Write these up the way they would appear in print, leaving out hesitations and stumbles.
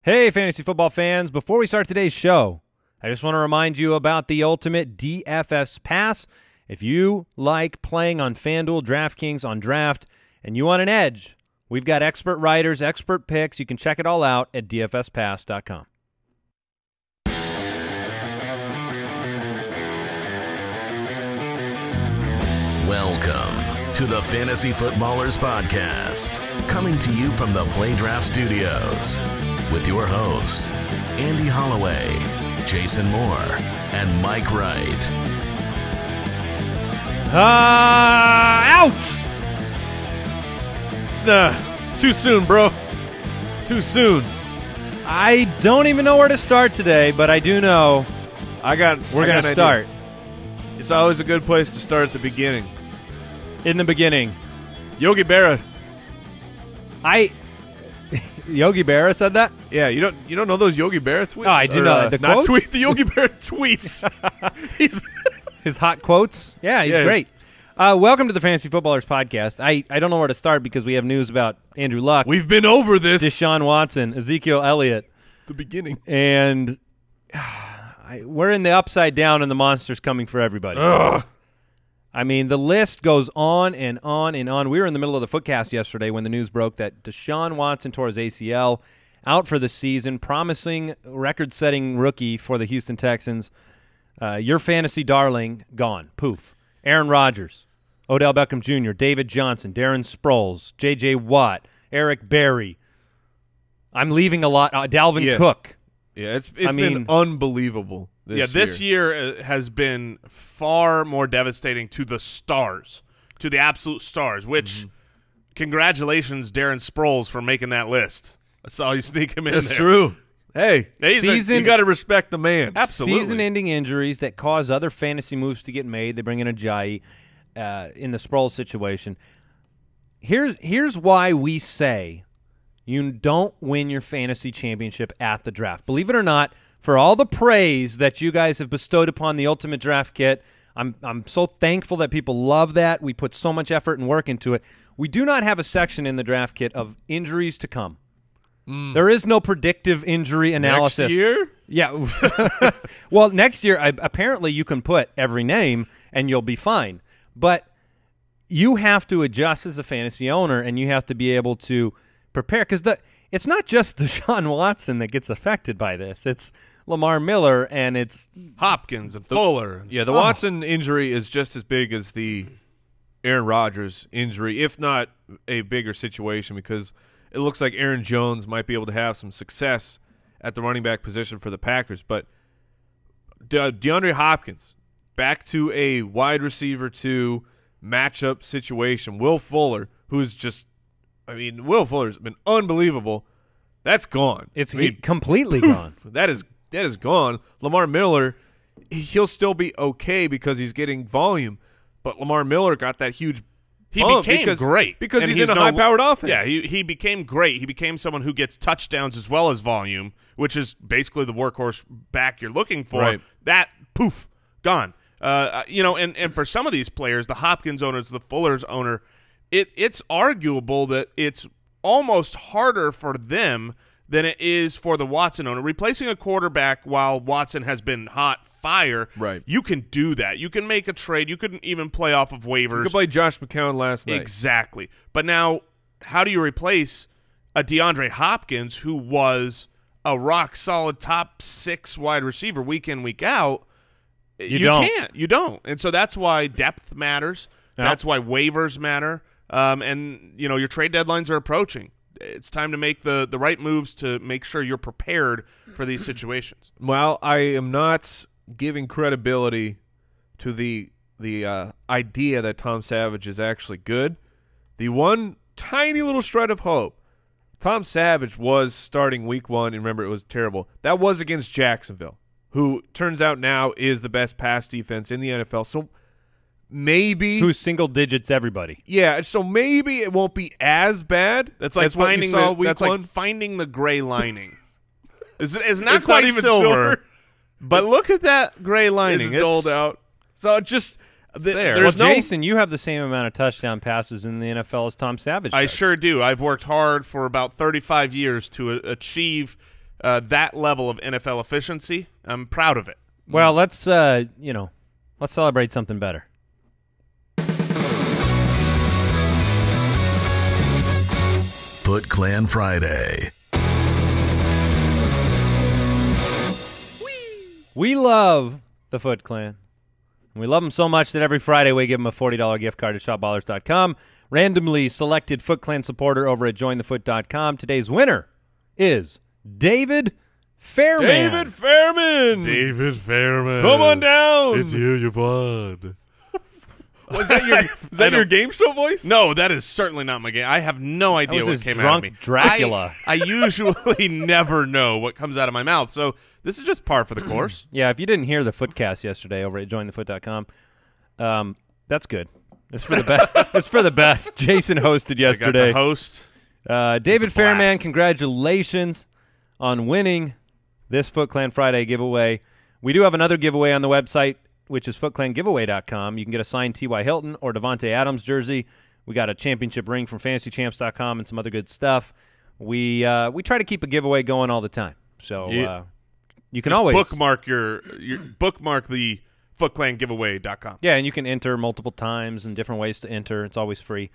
Hey, fantasy football fans. Before we start today's show, I just want to remind you about the ultimate DFS pass. If you like playing on FanDuel, DraftKings, on Draft, and you want an edge, we've got expert writers, expert picks. You can check it all out at dfspass.com. Welcome to the Fantasy Footballers Podcast, coming to you from the Play Draft Studios with your hosts, Andy Holloway, Jason Moore, and Mike Wright. Ouch! Too soon, bro. Too soon. I don't even know where to start today, but I do know we're going to start. It's always a good place to start at the beginning. In the beginning. Yogi Berra. Yogi Berra said that? Yeah, you don't know those Yogi Berra tweets? Oh, I do know the not quotes? tweet the Yogi Berra tweets. His hot quotes? Yeah, he's great. Welcome to the Fantasy Footballers Podcast. I don't know where to start because we have news about Andrew Luck. We've been over this. Deshaun Watson, Ezekiel Elliott. The beginning. And we're in the upside down and the monster's coming for everybody. Ugh. I mean, the list goes on and on and on. We were in the middle of the Footcast yesterday when the news broke that Deshaun Watson tore his ACL, out for the season, promising record-setting rookie for the Houston Texans. Your fantasy darling, gone. Poof. Aaron Rodgers, Odell Beckham Jr., David Johnson, Darren Sproles, J.J. Watt, Eric Berry. I'm leaving a lot. Dalvin Cook. Yeah, it's been unbelievable. This year has been far more devastating to the stars, to the absolute stars, which congratulations, Darren Sproles, for making that list. I saw you sneak him in there. That's true. Hey, you got to respect the man. Absolutely. Season-ending injuries that cause other fantasy moves to get made. They bring in Ajayi in the Sproles situation. Here's why we say you don't win your fantasy championship at the draft. Believe it or not, for all the praise that you guys have bestowed upon the Ultimate Draft Kit, I'm so thankful that people love that. We put so much effort and work into it. We do not have a section in the draft kit of injuries to come. There is no predictive injury analysis. Next year? Yeah. Well, next year, apparently you can put every name and you'll be fine. But you have to adjust as a fantasy owner, and you have to be able to prepare. Because it's not just Deshaun Watson that gets affected by this. It's Lamar Miller, and it's Hopkins and Fuller. Yeah, the Watson injury is just as big as the Aaron Rodgers injury, if not a bigger situation, because it looks like Aaron Jones might be able to have some success at the running back position for the Packers. But DeAndre Hopkins, back to a wide receiver to matchup situation. Will Fuller, who's just – Will Fuller's been unbelievable. That's gone. It's completely gone. That is gone. Lamar Miller, he'll still be okay because he's getting volume. But Lamar Miller got that huge bump great because he's in a high-powered offense. Yeah, he became great. He became someone who gets touchdowns as well as volume, which is basically the workhorse back you're looking for. Right. That, poof, gone. And for some of these players, the Hopkins owners, the Fuller's owner, it's arguable that it's almost harder for them than it is for the Watson owner. Replacing a quarterback while Watson has been hot fire, right? You can do that. You can make a trade. You couldn't even play off of waivers. You could play Josh McCown last night. Exactly. But now, how do you replace a DeAndre Hopkins who was a rock-solid top 6 wide receiver week in, week out? You can't. You don't. And so that's why depth matters. Yep. That's why waivers matter. And, your trade deadlines are approaching. It's time to make the right moves to make sure you're prepared for these situations. Well, I am not giving credibility to the idea that Tom Savage is actually good. The one tiny little shred of hope, Tom Savage was starting week 1, and remember, it was terrible. That was against Jacksonville, who turns out now is the best pass defense in the NFL. So maybe who's single digits everybody. Yeah, so maybe it won't be as bad. That's like finding the gray lining. It's not quite even silver. But look at that gray lining. It's dulled out. So just there. Well, Jason, you have the same amount of touchdown passes in the NFL as Tom Savage does. I sure do. I've worked hard for about 35 years to achieve that level of NFL efficiency. I'm proud of it. Well, let's celebrate something better. Footclan Friday. We love the Foot Clan. We love them so much that every Friday we give them a $40 gift card to shopballers.com. Randomly selected Foot Clan supporter over at jointhefoot.com. Today's winner is David Fairman. David Fairman. Come on down. It's you won. Was that your game show voice? No, that is certainly not my game. I have no idea what came out of me. Dracula. I usually never know what comes out of my mouth, so this is just par for the course. Yeah, if you didn't hear the Footcast yesterday over at jointhefoot.com, that's good. It's for the best. It's for the best. Jason hosted yesterday. I got to host. David Fairman, congratulations on winning this Foot Clan Friday giveaway. We do have another giveaway on the website, which is footclangiveaway.com. You can get a signed T.Y. Hilton or Devontae Adams jersey. We got a championship ring from fantasychamps.com and some other good stuff. We try to keep a giveaway going all the time. So you can just always bookmark bookmark the footclangiveaway.com. Yeah, and you can enter multiple times and different ways to enter. It's always free.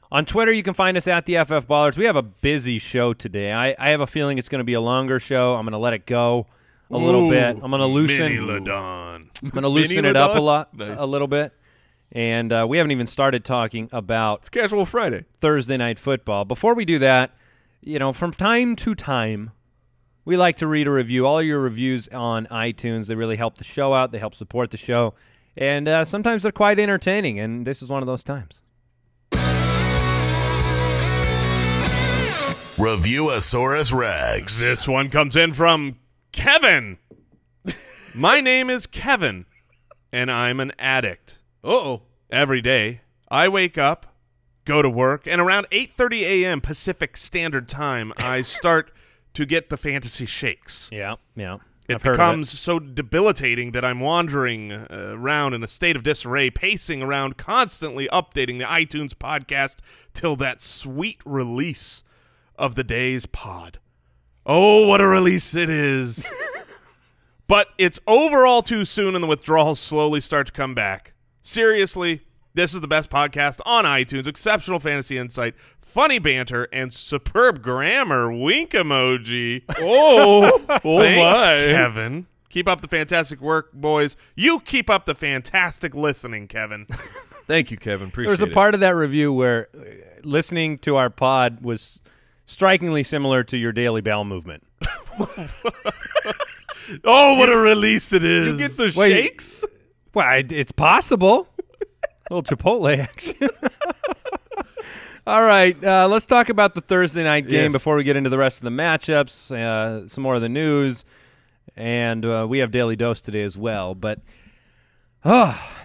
On Twitter, you can find us at the FF Ballers. We have a busy show today. I have a feeling it's going to be a longer show. I'm going to let it go a little bit. I'm going to loosen it up a little bit. And we haven't even started talking about It's Casual Friday. Thursday Night Football. Before we do that, from time to time, we like to read a review. All your reviews on iTunes, they really help the show out. They help support the show. And sometimes they're quite entertaining, and this is one of those times. Review-a-saurus Rex. This one comes in from Kevin. My name is Kevin, and I'm an addict. Uh-oh. Every day, I wake up, go to work, and around 8:30 a.m. Pacific Standard Time, I start to get the fantasy shakes. Yeah. It becomes so debilitating that I'm wandering around in a state of disarray, pacing around, constantly updating the iTunes podcast till that sweet release of the day's pod. Oh, what a release it is. But it's over all too soon, and the withdrawals slowly start to come back. Seriously, this is the best podcast on iTunes. Exceptional fantasy insight, funny banter, and superb grammar. Wink emoji. Oh, Thanks, my. Kevin. Keep up the fantastic work, boys. You keep up the fantastic listening, Kevin. Thank you, Kevin. Appreciate it. There was a part of that review where listening to our pod was strikingly similar to your daily bowel movement. Oh, what a release it is. You get the shakes? Well, it's possible. A little Chipotle action. All right, let's talk about the Thursday night game before we get into the rest of the matchups, some more of the news, and we have Daily Dose today as well. But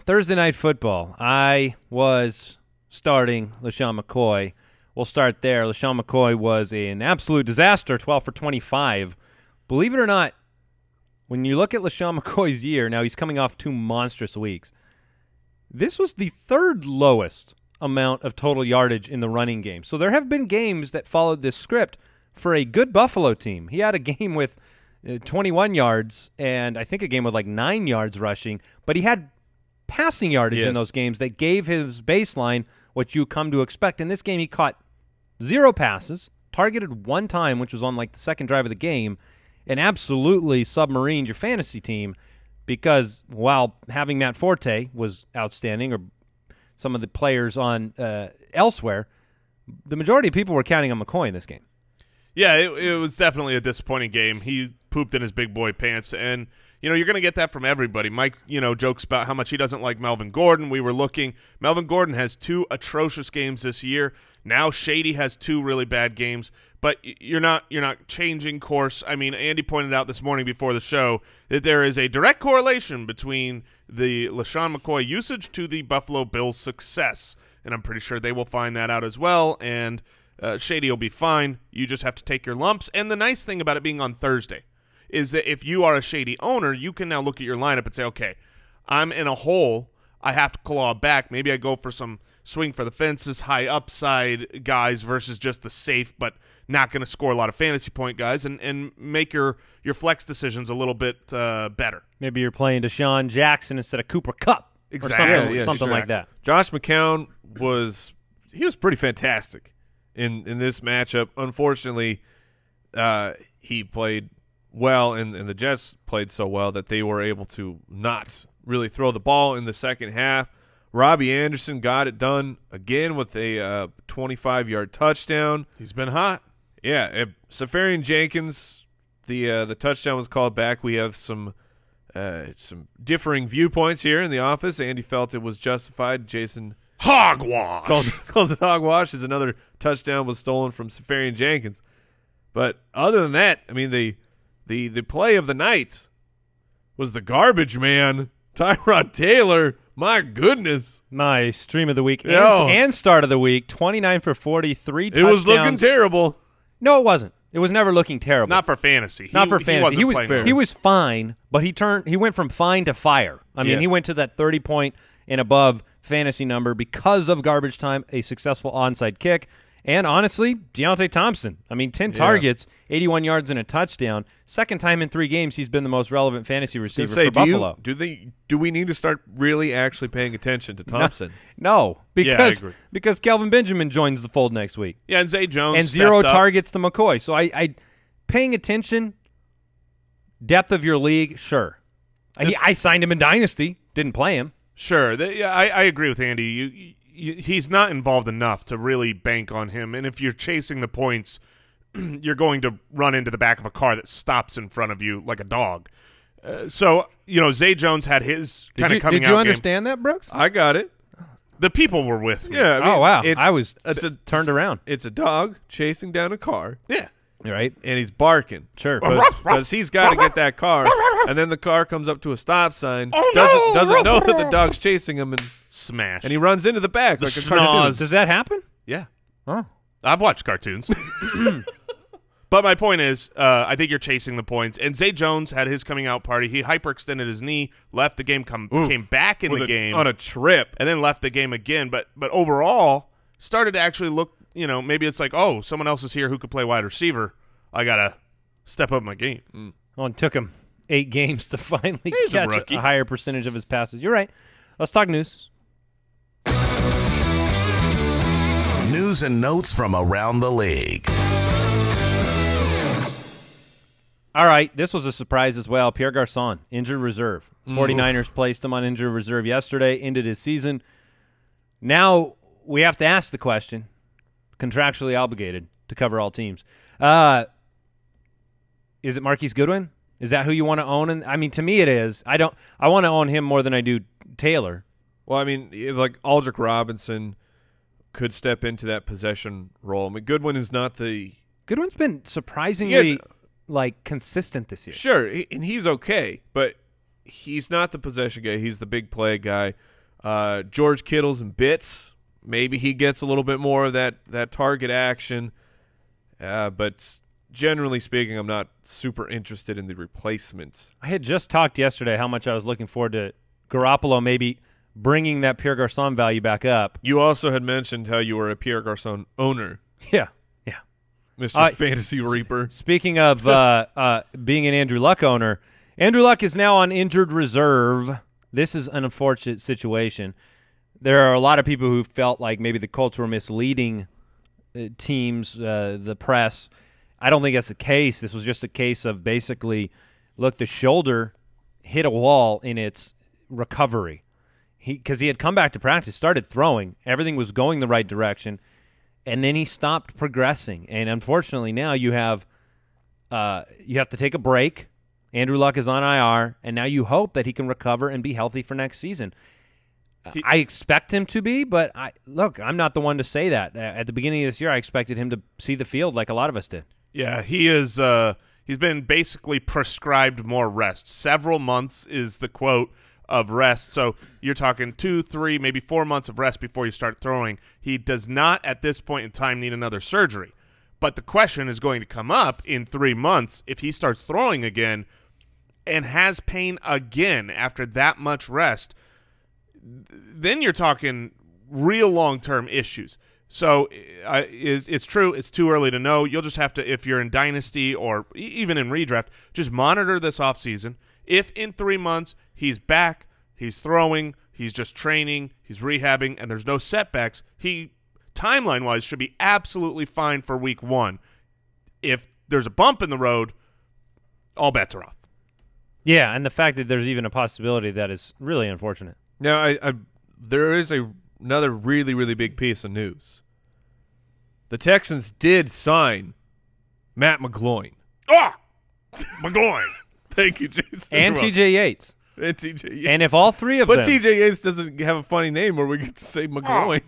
Thursday night football, I was starting LaShawn McCoy. We'll start there. LaShawn McCoy was an absolute disaster, 12 for 25. Believe it or not, when you look at LaShawn McCoy's year, now he's coming off 2 monstrous weeks. This was the 3rd lowest amount of total yardage in the running game. So there have been games that followed this script for a good Buffalo team. He had a game with 21 yards and I think a game with like 9 yards rushing, but he had passing yardage in those games that gave his baseline what you come to expect. In this game, he caught 0 passes, targeted 1 time, which was on like the 2nd drive of the game, and absolutely submarined your fantasy team because while having Matt Forte was outstanding, or some of the players on elsewhere, the majority of people were counting on McCoy in this game. Yeah, it was definitely a disappointing game. He pooped in his big boy pants, and you're going to get that from everybody. Mike, jokes about how much he doesn't like Melvin Gordon. We were looking. Melvin Gordon has 2 atrocious games this year. Now Shady has 2 really bad games, but you're not changing course. I mean, Andy pointed out this morning before the show that there is a direct correlation between the LaShawn McCoy usage to the Buffalo Bills' success, and I'm pretty sure they will find that out as well, and Shady will be fine. You just have to take your lumps, and the nice thing about it being on Thursday is that if you are a Shady owner, you can now look at your lineup and say, okay, I'm in a hole. I have to claw back. Maybe I go for some swing for the fences, high upside guys versus just the safe but not going to score a lot of fantasy point guys and make your flex decisions a little bit better. Maybe you're playing Deshaun Jackson instead of Cooper Kupp. Exactly. Or something like that. Josh McCown was pretty fantastic in this matchup. Unfortunately, he played well, and the Jets played so well that they were able to not really throw the ball in the second half. Robbie Anderson got it done again with a 25-yard touchdown. He's been hot. Yeah, Safarian Jenkins, the touchdown was called back. We have some differing viewpoints here in the office. Andy felt it was justified. Jason hogwash calls it hogwash as another touchdown was stolen from Safarian Jenkins. But other than that, I mean, the play of the night was the garbage man, Tyrod Taylor. My goodness. My stream of the week and start of the week, 29 for 40, 3 touchdowns. It was looking terrible. No, it wasn't. It was never looking terrible. Not for fantasy. Not for fantasy. He was fine, but he went from fine to fire. I mean, he went to that 30-point and above fantasy number because of garbage time, a successful onside kick, and honestly, Deontay Thompson. I mean, 10 targets, 81 yards and a touchdown. Second time in 3 games he's been the most relevant fantasy receiver for Buffalo. Do we need to start really actually paying attention to Thompson? No, because Kelvin Benjamin joins the fold next week. Yeah, and Zay Jones and 0 targets to McCoy. So I paying attention, depth of your league, sure. I signed him in Dynasty, didn't play him. Sure. I agree with Andy. He's not involved enough to really bank on him. And if you're chasing the points, you're going to run into the back of a car that stops in front of you like a dog. So, Zay Jones had his kind of coming out Did you understand that, Brooks? I got it. The people were with me. Yeah. I mean, wow. I was turned around. It's a dog chasing down a car. Yeah. Right. And he's barking. Sure. Because he's got to get that car. And then the car comes up to a stop sign. Doesn't know that the dog's chasing him and smash. And he runs into the back like a cartoon. Does that happen? Yeah. Oh. I've watched cartoons. But my point is, I think you're chasing the points. And Zay Jones had his coming out party. He hyperextended his knee, left the game, came back in the game on a trip, and then left the game again. But overall, started to actually look. Maybe it's like, oh, someone else is here who could play wide receiver. I gotta step up my game. Well, it took him 8 games to finally catch a higher percentage of his passes. You're right. Let's talk news. News and notes from around the league. All right, this was a surprise as well. Pierre Garcon, injured reserve. 49ers placed him on injured reserve yesterday, ended his season. Now we have to ask the question, contractually obligated to cover all teams. Is it Marquise Goodwin? Is that who you want to own? And I mean, to me it is. I want to own him more than I do Taylor. Well, I mean, like Aldrick Robinson could step into that possession role. I mean, Goodwin's been surprisingly consistent this year. Sure, and he's okay, but he's not the possession guy. He's the big play guy. George Kittle's in bits. Maybe he gets a little bit more of that target action. But generally speaking, I'm not super interested in the replacements. I had just talked yesterday how much I was looking forward to Garoppolo maybe bringing that Pierre Garcon value back up. You also had mentioned how you were a Pierre Garcon owner. Yeah. Mr. Fantasy Reaper. Speaking of being an Andrew Luck owner, Andrew Luck is now on injured reserve. This is an unfortunate situation. There are a lot of people who felt like maybe the Colts were misleading teams, the press. I don't think that's the case. This was just a case of basically, look, the shoulder hit a wall in its recovery. Because he had come back to practice, started throwing. Everything was going the right direction. And then he stopped progressing. And unfortunately now you have to take a break. Andrew Luck is on IR. And now you hope that he can recover and be healthy for next season. I expect him to be, but I'm not the one to say that. At the beginning of this year, I expected him to see the field like a lot of us did. Yeah, he is. He's been basically prescribed more rest. Several months is the quote of rest. So you're talking 2, 3, maybe 4 months of rest before you start throwing. He does not at this point in time need another surgery. But the question is going to come up in 3 months if he starts throwing again and has pain again after that much rest. Then you're talking real long-term issues. So it's true. It's too early to know. You'll just have to, if you're in Dynasty or even in redraft, just monitor this offseason. If in 3 months he's back, he's throwing, he's just training, he's rehabbing, and there's no setbacks, he, timeline-wise, should be absolutely fine for week 1. If there's a bump in the road, all bets are off. Yeah, and the fact that there's even a possibility that is really unfortunate. Now, there is another really, really big piece of news. The Texans did sign Matt McGloin. Oh! McGloin. Thank you, Jason. And T.J. Yates. And T.J. Yates. And if all three of them. But T.J. Yates doesn't have a funny name where we get to say McGloin.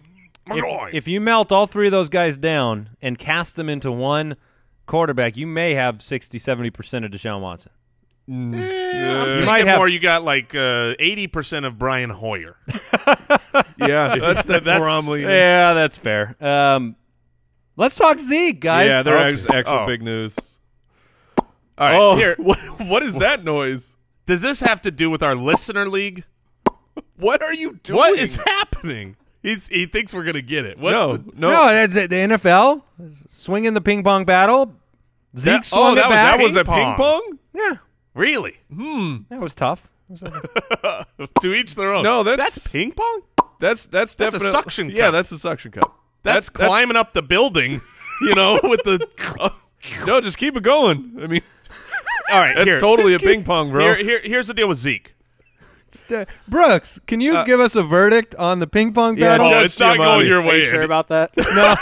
If you melt all three of those guys down and cast them into one quarterback, you may have 60-70% of Deshaun Watson. You might have more. You got like 80% of Brian Hoyer. Yeah, that's where I'm leaning. Yeah, that's fair. Let's talk Zeke, guys. Yeah, there's actual big news. All right, here. What is that noise? Does this have to do with our listener league? What are you doing? What is happening? He thinks we're gonna get it. No. That's the NFL swinging the ping pong battle. Zeke swung it back. That was a ping pong? Yeah. Really? That was tough. To each their own. No, that's ping pong. That's definitely a suction cup. Yeah, that's a suction cup. That's climbing up the building. With the. No, just keep it going. I mean, all right, that's totally a ping pong, bro. Here's the deal with Zeke. Brooks, can you give us a verdict on the ping pong battle? Oh, it's not going your way. Are you sure about that? No.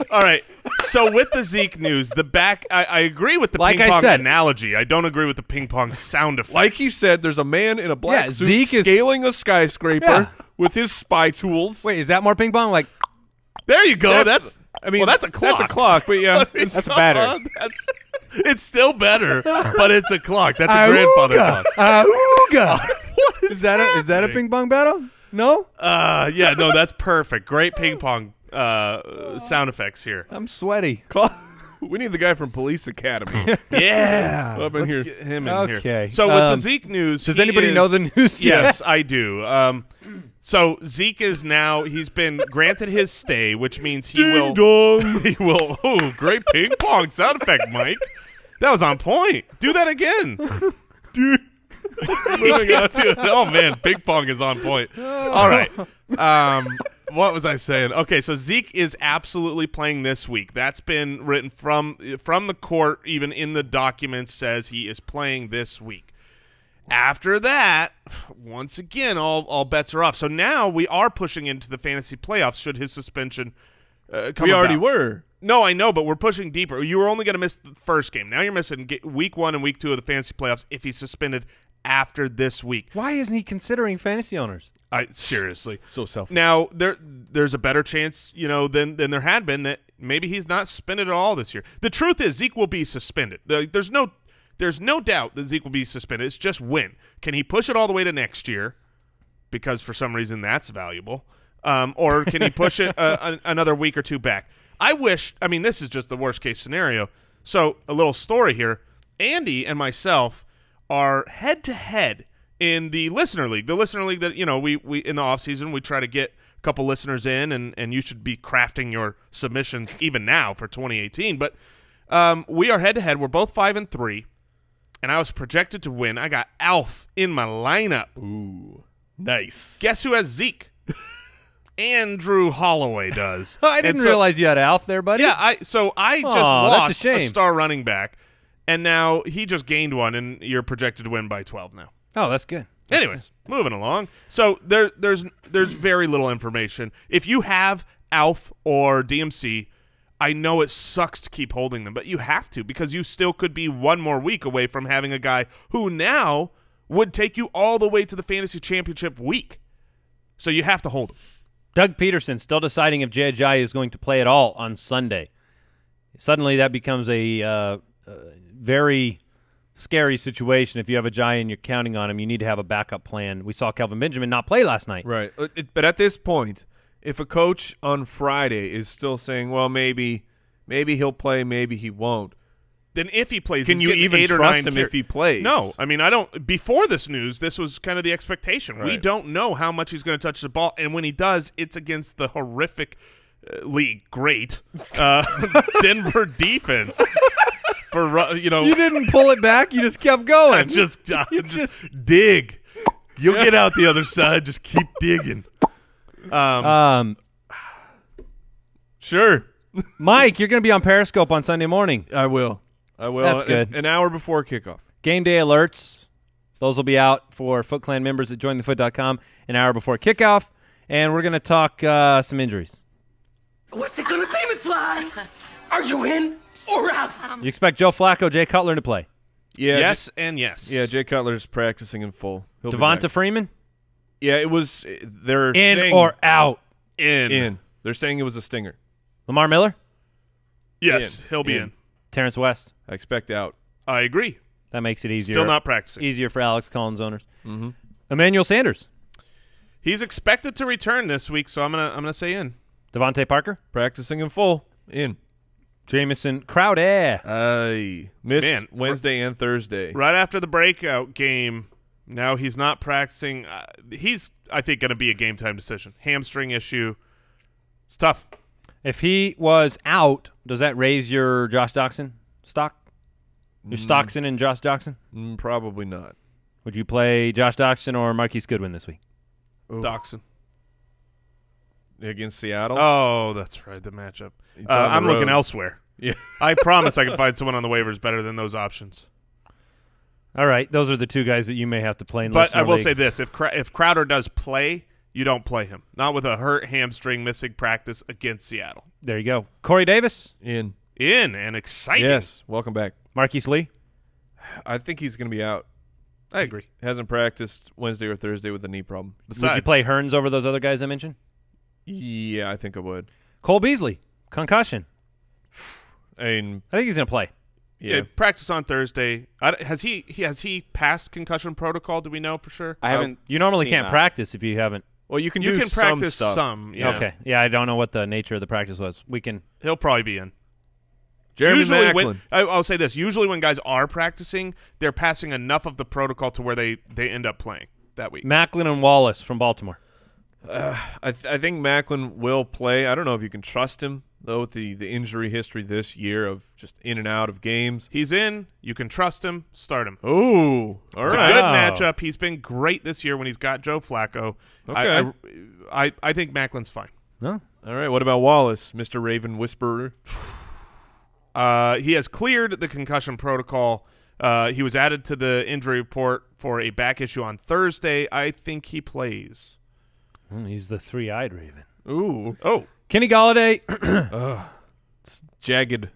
All right. So with the Zeke news, I agree with the ping pong analogy. I don't agree with the ping pong sound effect. Like he said, there's a man in a black suit scaling a skyscraper with his spy tools. Wait, is that more ping pong? Like, there you go. That's a clock. That's a clock, but yeah, that's better. It's still better, but it's a clock. That's a grandfather clock. Auga. Is that a ping pong battle? No? Yeah, no, that's perfect. Great ping pong sound effects here. I'm sweaty. We need the guy from Police Academy. Yeah. Up in Let's here. get him in here. Okay. So with the Zeke news, does anybody know the news? Yes, I do. So Zeke is now, he's been granted his stay, which means he will. Oh, great ping pong sound effect, Mike. That was on point. Do that again. Dude. Oh man, ping pong is on point. All right. What was I saying? Okay, so Zeke is absolutely playing this week. That's been written from the court. Even in the documents says he is playing this week. After that, once again, all bets are off. So now we are pushing into the fantasy playoffs. Should his suspension come We already about. were. No, I know, but we're pushing deeper. You were only going to miss the first game. Now you're missing week 1 and week 2 of the fantasy playoffs if he's suspended after this week. Why isn't he considering fantasy owners? Seriously. So selfish. Now, there's a better chance, than there had been that maybe he's not suspended at all this year. The truth is Zeke will be suspended. There's no doubt that Zeke will be suspended. It's just when. Can he push it all the way to next year because for some reason that's valuable? Or can he push it another week or two back? This is just the worst case scenario. So a little story here. Andy and myself are head-to-head in the listener league. The listener league that, we in the offseason, we try to get a couple listeners in, and you should be crafting your submissions even now for 2018. But we are head-to-head. We're both 5-3, and I was projected to win. I got Alf in my lineup. Ooh, nice. Guess who has Zeke? Andrew Holloway does. I didn't realize you had Alf there, buddy. Yeah, I just that's lost a a star running back, and now he just gained one, and you're projected to win by 12 now. Oh, that's good. Anyways, moving along. So there's very little information. If you have Alf or DMC, I know it sucks to keep holding them, but you have to because you still could be one more week away from having a guy who now would take you all the way to the fantasy championship week. So you have to hold him. Doug Peterson still deciding if Ajayi is going to play at all on Sunday. Suddenly that becomes a very scary situation. If you have Ajayi and you're counting on him, you need to have a backup plan. We saw Kelvin Benjamin not play last night. Right. But at this point, if a coach on Friday is still saying, well, maybe he'll play, maybe he won't, then if he plays, can you even trust him if he plays? No. I mean, I don't. Before this news, this was kind of the expectation. Right. We don't know how much he's going to touch the ball, and when he does, it's against the horrific league, great. Denver defense for You didn't pull it back. You just kept going. just dig. You'll get out the other side. Just keep digging. Sure. Mike, you're going to be on Periscope on Sunday morning. I will. That's good. An hour before kickoff. Game day alerts. Those will be out for FootClan members at jointhefoot.com an hour before kickoff. And we're going to talk some injuries. What's it going to be, McFly? Are you in or out? You expect Joe Flacco, Jay Cutler to play? Yeah. Yes and yes. Yeah, Jay Cutler's practicing in full. Devonta Freeman? Yeah, it was. They're in saying, or out? In. They're saying it was a stinger. Lamar Miller? Yes, he'll be in. Terrence West? I expect out. I agree. That makes it easier. Still not practicing. Easier for Alex Collins owners. Emmanuel Sanders? He's expected to return this week, so I'm gonna say in. Devontae Parker? Practicing in full. In. Jamison Crowder? I missed Wednesday and Thursday. Right after the breakout game, now he's not practicing. He's, I think, going to be a game-time decision. Hamstring issue. It's tough. If he was out, does that raise your Josh Doxson stock? Your Stockson and Josh Doxson? Probably not. Would you play Josh Doxson or Marquise Goodwin this week? Doxson. Against Seattle? Oh, that's right, the matchup. I'm looking elsewhere. Yeah. I promise I can find someone on the waivers better than those options. All right, those are the two guys that you may have to play in But I will league. say this, if Crowder does play, you don't play him. Not with a hurt hamstring missing practice against Seattle. There you go. Corey Davis? In and exciting. Yes, welcome back. Marquise Lee? I think he's going to be out. I agree. Hasn't practiced Wednesday or Thursday with a knee problem. Besides, Would you play Hearns over those other guys I mentioned? Yeah, I think I would. Cole Beasley, concussion. I mean, I think he's going to play. Yeah, practice on Thursday. Has he passed concussion protocol? Do we know for sure? I haven't. You normally seen can't that. practice if you haven't. well, you can practice some stuff. some. Yeah. Okay. Yeah, I don't know what the nature of the practice was. We can. He'll probably be in. Jeremy Usually Maclin. I'll say this. Usually when guys are practicing, they're passing enough of the protocol to where they end up playing that week. Macklin and Wallace from Baltimore. I think Maclin will play. I don't know if you can trust him, though, with the injury history this year of just in and out of games. He's in. You can trust him. Start him. Oh, all It's right. a good matchup. He's been great this year when he's got Joe Flacco. Okay. I think Macklin's fine. No. All right. What about Wallace, Mr. Raven Whisperer? He has cleared the concussion protocol. He was added to the injury report for a back issue on Thursday. I think he plays. He's the three-eyed Raven. Ooh. Oh. Kenny Galladay. It's jagged.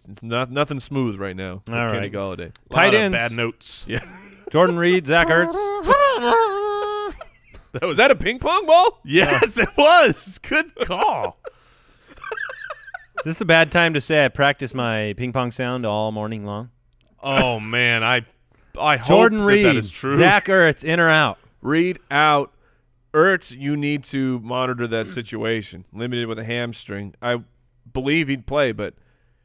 It's nothing smooth right now with All Kenny right. Galladay. Tight Lot of ends. bad notes. Yeah. Jordan Reed, Zach Ertz. Was that a ping pong ball? Yes, it was. Good call. Is this a bad time to say I practice my ping pong sound all morning long? Oh, man. I hope Jordan Reed, that is true. Zach Ertz, in or out? Read out. Ertz, you need to monitor that situation. Limited with a hamstring. I believe he'd play, but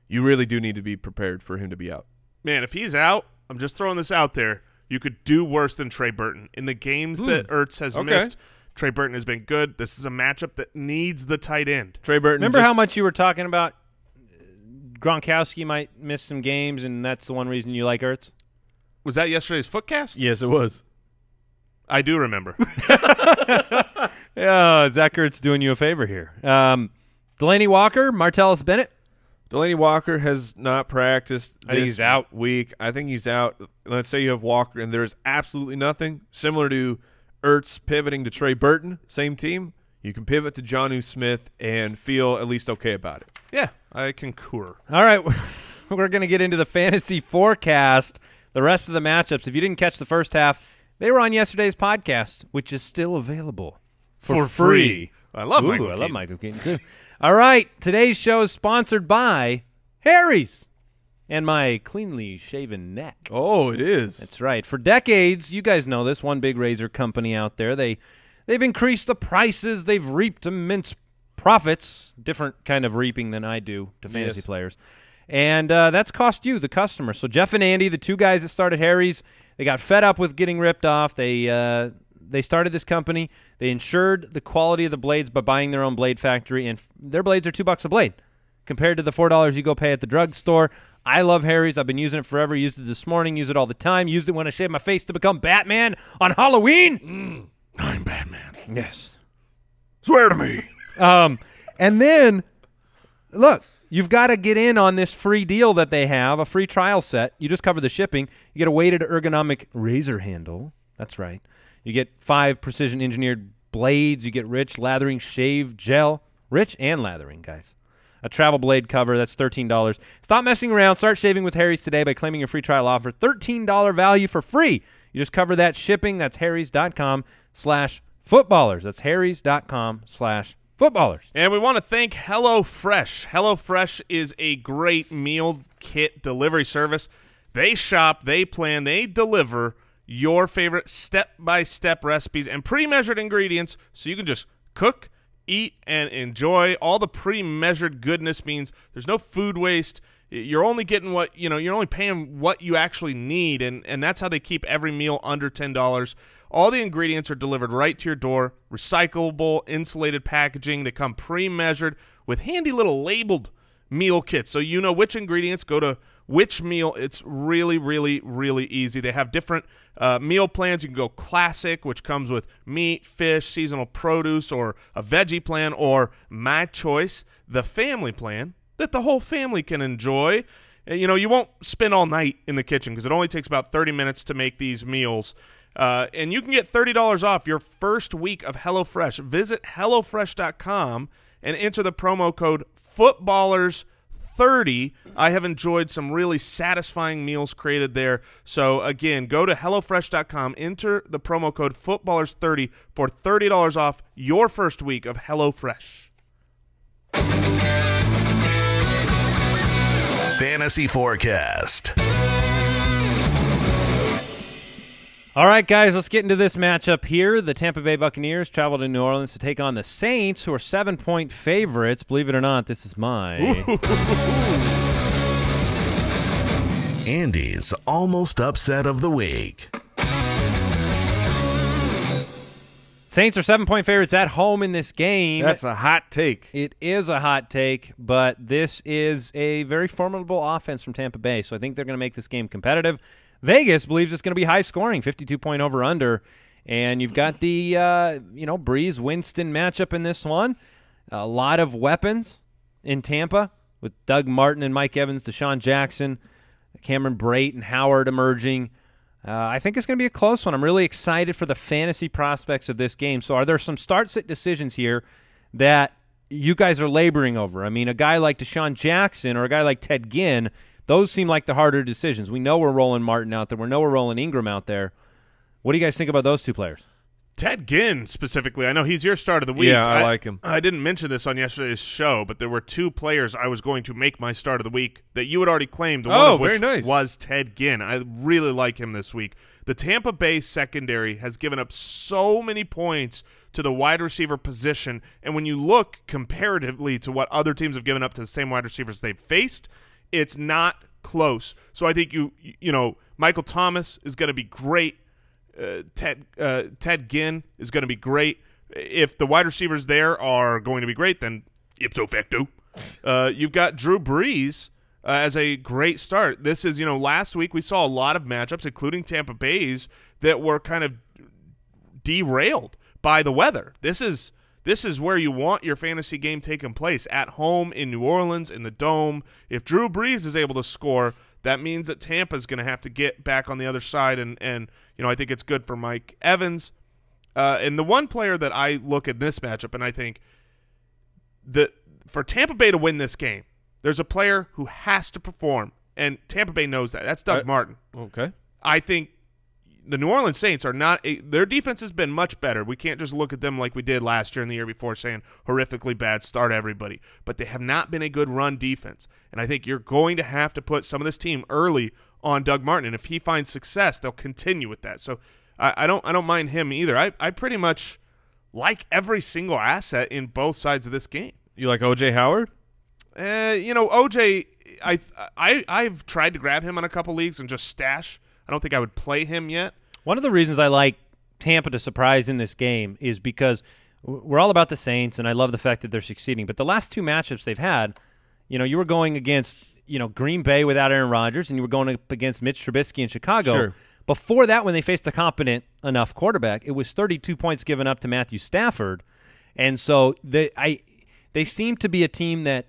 you really do need to be prepared for him to be out. Man, if he's out, I'm just throwing this out there, you could do worse than Trey Burton. In the games that Ertz has missed, Trey Burton has been good. This is a matchup that needs the tight end. Trey Burton. Remember how much you were talking about Gronkowski might miss some games, and that's the one reason you like Ertz? Was that yesterday's Footcast? Yes, it was. I do remember. Yeah, Zach Ertz doing you a favor here. Delaney Walker, Martellus Bennett. Delaney Walker has not practiced I think this he's out. week. I think he's out. Let's say you have Walker, and there's absolutely nothing. Similar to Ertz pivoting to Trey Burton, same team. You can pivot to Jonnu Smith and feel at least okay about it. Yeah, I concur. All right, we're going to get into the fantasy forecast, the rest of the matchups. If you didn't catch the first half, they were on yesterday's podcast, which is still available for free. I love Michael I Keaton. love Michael Keaton, too. All right, today's show is sponsored by Harry's and my cleanly shaven neck. Oh, it is. That's right. For decades, you guys know this, one big razor company out there, they've increased the prices. They've reaped immense profits, different kind of reaping than I do to fantasy players. And that's cost you, the customer. So Jeff and Andy, the two guys that started Harry's, they got fed up with getting ripped off. They They started this company. They ensured the quality of the blades by buying their own blade factory, and their blades are $2 a blade compared to the $4 you go pay at the drugstore. I love Harry's. I've been using it forever. Used it this morning. Use it all the time. Used it when I shaved my face to become Batman on Halloween. I'm Batman. Yes. Swear to me. And then, look, you've got to get in on this free deal that they have, a free trial set. You just cover the shipping. You get a weighted ergonomic razor handle. That's right. You get 5 precision-engineered blades. You get rich lathering shave gel. Rich and lathering, guys. A travel blade cover, that's $13. Stop messing around. Start shaving with Harry's today by claiming your free trial offer. $13 value for free. You just cover that shipping. That's harrys.com/footballers. That's harrys.com/footballers. And we want to thank HelloFresh. HelloFresh is a great meal kit delivery service. They shop, they plan, they deliver your favorite step-by-step recipes and pre-measured ingredients so you can just cook, eat, and enjoy. All the pre-measured goodness means there's no food waste. You're only getting what, you're only paying what you actually need, and that's how they keep every meal under $10. All the ingredients are delivered right to your door, recyclable, insulated packaging. They come pre-measured with handy little labeled meal kits, so you know which ingredients go to which meal. It's really, really, really easy. They have different meal plans. You can go classic, which comes with meat, fish, seasonal produce, or a veggie plan, or my choice, the family plan that the whole family can enjoy. You won't spend all night in the kitchen because it only takes about 30 minutes to make these meals. And you can get $30 off your first week of HelloFresh. Visit HelloFresh.com and enter the promo code FOOTBALLERS30. I have enjoyed some really satisfying meals created there. So, again, go to HelloFresh.com, enter the promo code FOOTBALLERS30 for $30 off your first week of HelloFresh. Fantasy Forecast. All right, guys, let's get into this matchup here. The Tampa Bay Buccaneers travel to New Orleans to take on the Saints, who are 7-point favorites. Believe it or not, this is my... Andy's almost upset of the week. Saints are 7-point favorites at home in this game. That's a hot take. It is a hot take, but this is a very formidable offense from Tampa Bay, so I think they're going to make this game competitive. Vegas believes it's going to be high scoring, 52-point over-under, and you've got the Breeze-Winston matchup in this one. A lot of weapons in Tampa with Doug Martin and Mike Evans, Deshaun Jackson, Cameron Brate and Howard emerging. I think it's going to be a close one. I'm really excited for the fantasy prospects of this game. So are there some start-sit decisions here that you guys are laboring over? I mean, a guy like Deshaun Jackson or a guy like Ted Ginn, those seem like the harder decisions. We know we're rolling Martin out there. We know we're rolling Ingram out there. What do you guys think about those two players? Ted Ginn specifically, I know he's your start of the week. Yeah, I like him. I didn't mention this on yesterday's show, but there were 2 players I was going to make my start of the week that you had already claimed, one of which was Ted Ginn. I really like him this week. The Tampa Bay secondary has given up so many points to the wide receiver position, and when you look comparatively to what other teams have given up to the same wide receivers they've faced, it's not close. So I think Michael Thomas is going to be great. Ted Ginn is going to be great. If the wide receivers there are going to be great, then ipso facto, you've got Drew Brees as a great start. This is, last week we saw a lot of matchups, including Tampa Bay's, that were kind of derailed by the weather. This is where you want your fantasy game taking place, at home in New Orleans in the Dome. If Drew Brees is able to score, that means that Tampa's going to have to get back on the other side, and I think it's good for Mike Evans. And the one player that I look at this matchup, and I think that for Tampa Bay to win this game, there's a player who has to perform, and Tampa Bay knows that. That's Doug Martin. Okay. I think the New Orleans Saints are not their defense has been much better. We can't just look at them like we did last year and the year before saying horrifically bad, start everybody. But they have not been a good run defense. And I think you're going to have to put some of this team early on Doug Martin. And if he finds success, they'll continue with that. So I don't mind him either. I pretty much like every single asset in both sides of this game. You like O.J. Howard? O.J., I've tried to grab him on a couple leagues and just stash. I don't think I would play him yet. One of the reasons I like Tampa to surprise in this game is because we're all about the Saints, and I love the fact that they're succeeding. But the last two matchups they've had, you were going against Green Bay without Aaron Rodgers, and you were going up against Mitch Trubisky in Chicago. Sure. Before that, when they faced a competent enough quarterback, it was 32 points given up to Matthew Stafford. And so they seem to be a team that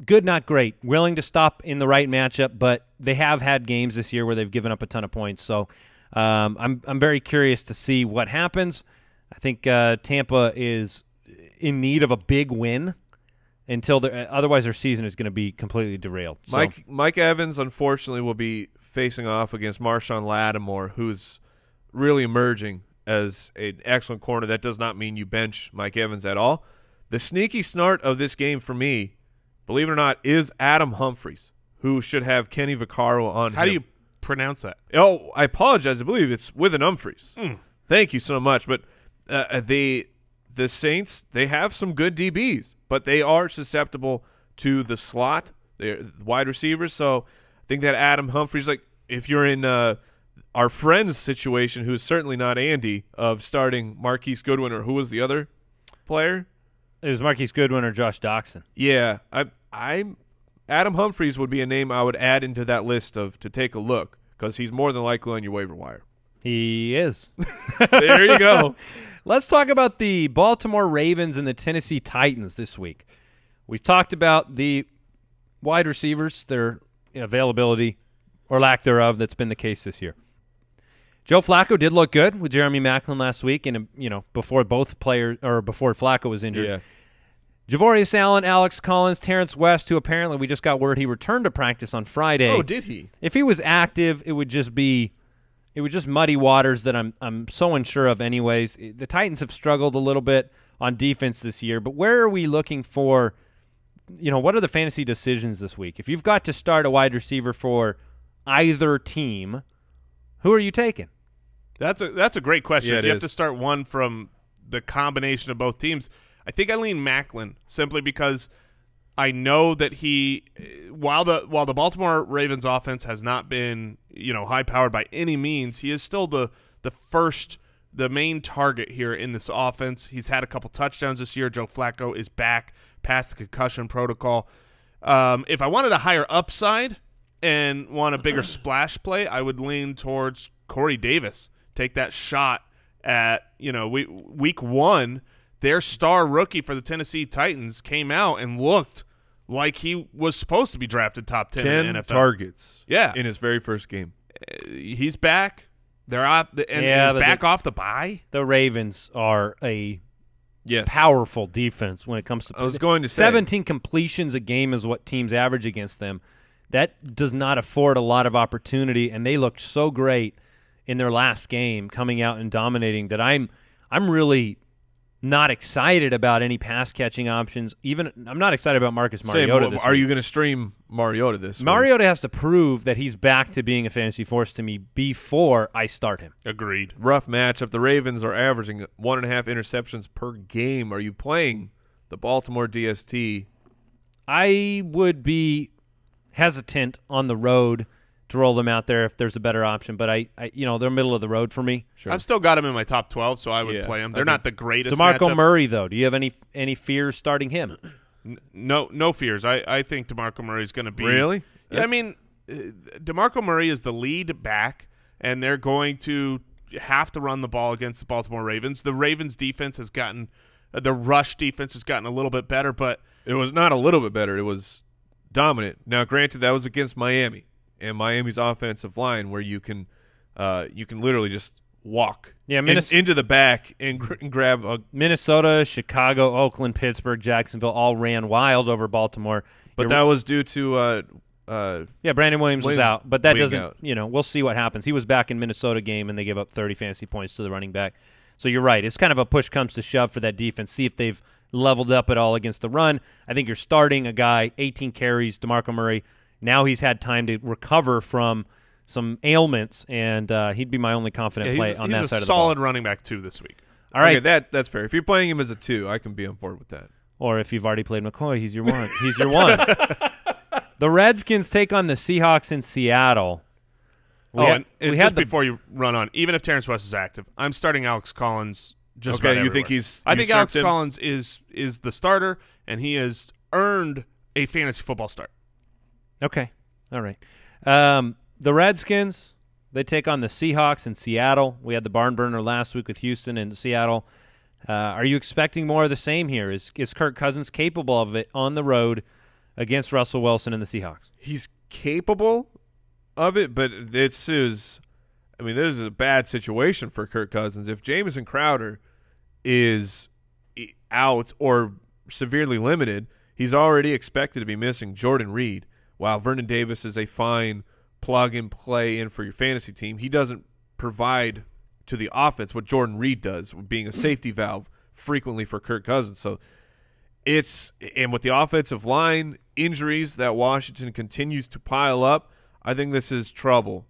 good, not great, willing to stop in the right matchup, but they have had games this year where they've given up a ton of points. So I'm very curious to see what happens. I think Tampa is in need of a big win otherwise their season is going to be completely derailed. So. Mike Evans, unfortunately, will be facing off against Marshawn Lattimore, who's really emerging as an excellent corner. That does not mean you bench Mike Evans at all. The sneaky snart of this game for me, believe it or not, is Adam Humphries, who should have Kenny Vaccaro on How him. do you pronounce that? Oh, I apologize. I believe it's with an Humphries. Thank you so much. But the Saints, they have some good DBs, but they are susceptible to the slot. They're wide receivers. So I think that Adam Humphries, like if you're in our friend's situation, who's certainly not Andy, of starting Marquise Goodwin, or who was the other player? It was Marquise Goodwin or Josh Doxson. Yeah, Adam Humphries would be a name I would add into that list to take a look, because he's more than likely on your waiver wire. He is. There you go. Let's talk about the Baltimore Ravens and the Tennessee Titans this week. We've talked about the wide receivers, their availability or lack thereof. That's been the case this year. Joe Flacco did look good with Jeremy Maclin last week, and before Flacco was injured. Yeah. Javorius Allen, Alex Collins, Terrence West, who apparently we just got word he returned to practice on Friday. Oh, did he? If he was active, it would just muddy waters that I'm so unsure of anyways. The Titans have struggled a little bit on defense this year, but where are we looking for, what are the fantasy decisions this week? If you've got to start a wide receiver for either team, who are you taking? That's a great question. Yeah, if you have to start one from the combination of both teams, I think I lean Maclin simply because I know that while the Baltimore Ravens offense has not been high powered by any means, he is still the main target here in this offense. He's had a couple touchdowns this year. Joe Flacco is back past the concussion protocol. If I wanted a higher upside and want a bigger splash play, I would lean towards Corey Davis. Take that shot at week one. Their star rookie for the Tennessee Titans came out and looked like he was supposed to be drafted top 10 in the NFL. Targets. Yeah, in his very first game. He's back. They're off, he's back off the bye. The Ravens are a Yes. powerful defense when it comes to. I was going to say 17 completions a game is what teams average against them. That does not afford a lot of opportunity, and they looked so great in their last game, coming out and dominating, that I'm really not excited about any pass catching options. Even I'm not excited about Marcus Mariota. This are week. you going to stream Mariota this week? Mariota has to prove that he's back to being a fantasy force to me before I start him. Agreed. Rough matchup. The Ravens are averaging 1.5 interceptions per game. Are you playing the Baltimore DST? I would be hesitant on the road to roll them out there if there's a better option, but they're middle of the road for me. Sure. I've still got him in my top 12, so I would play him. They're not the greatest DeMarco matchup. Murray, though, do you have any fears starting him? No fears. I think DeMarco Murray is going to be Really? Yeah, I mean, DeMarco Murray is the lead back, and they're going to have to run the ball against the Baltimore Ravens. The Ravens defense has gotten the rush defense has gotten a little bit better, but it was not a little bit better. It was dominant. Now, granted, that was against Miami. And Miami's offensive line, where you can literally just walk into the back and grab a Minnesota, Chicago, Oakland, Pittsburgh, Jacksonville all ran wild over Baltimore. But that was due to Brandon Williams was out, but that doesn't out. We'll see what happens. He was back in Minnesota game, and they gave up 30 fantasy points to the running back. So you're right. It's kind of a push comes to shove for that defense. See if they've leveled up at all against the run. I think you're starting a guy, 18 carries, DeMarco Murray. Now he's had time to recover from some ailments, and he'd be my only confident play on that side of the ball. He's a solid running back, too, this week. All right. Okay, that's fair. If you're playing him as a 2, I can be on board with that. Or if you've already played McCoy, he's your one. He's your one. The Redskins take on the Seahawks in Seattle. Before you run on, even if Terrence West is active, I'm starting Alex Collins just about you everywhere. think he's I think Alex him? Collins is the starter, and he has earned a fantasy football start. Okay. All right. The Redskins, they take on the Seahawks in Seattle. We had the barn burner last week with Houston and Seattle. Are you expecting more of the same here? Is Kirk Cousins capable of it on the road against Russell Wilson and the Seahawks? He's capable of it, but this is a bad situation for Kirk Cousins. If Jamison Crowder is out or severely limited, he's already expected to be missing Jordan Reed, while Vernon Davis is a fine plug-and-play in for your fantasy team. He doesn't provide to the offense what Jordan Reed does, being a safety valve frequently for Kirk Cousins. So and with the offensive line injuries that Washington continues to pile up, I think this is trouble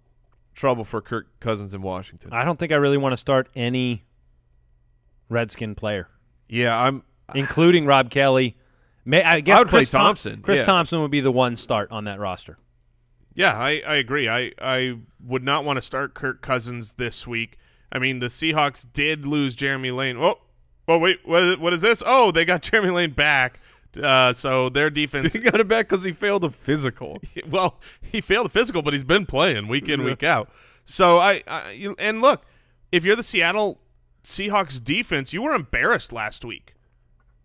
for Kirk Cousins in Washington. I don't think I really want to start any Redskin player. Yeah, including Rob Kelly. I guess I would play Thompson. Chris Thompson would be the one start on that roster. Yeah, I agree. I would not want to start Kirk Cousins this week. I mean, the Seahawks did lose Jeremy Lane. Oh wait, what is this? Oh, they got Jeremy Lane back. So their defense. He got it back because he failed a physical. Well, he failed a physical, but he's been playing week in, week out. So and look, if you're the Seattle Seahawks defense, you were embarrassed last week.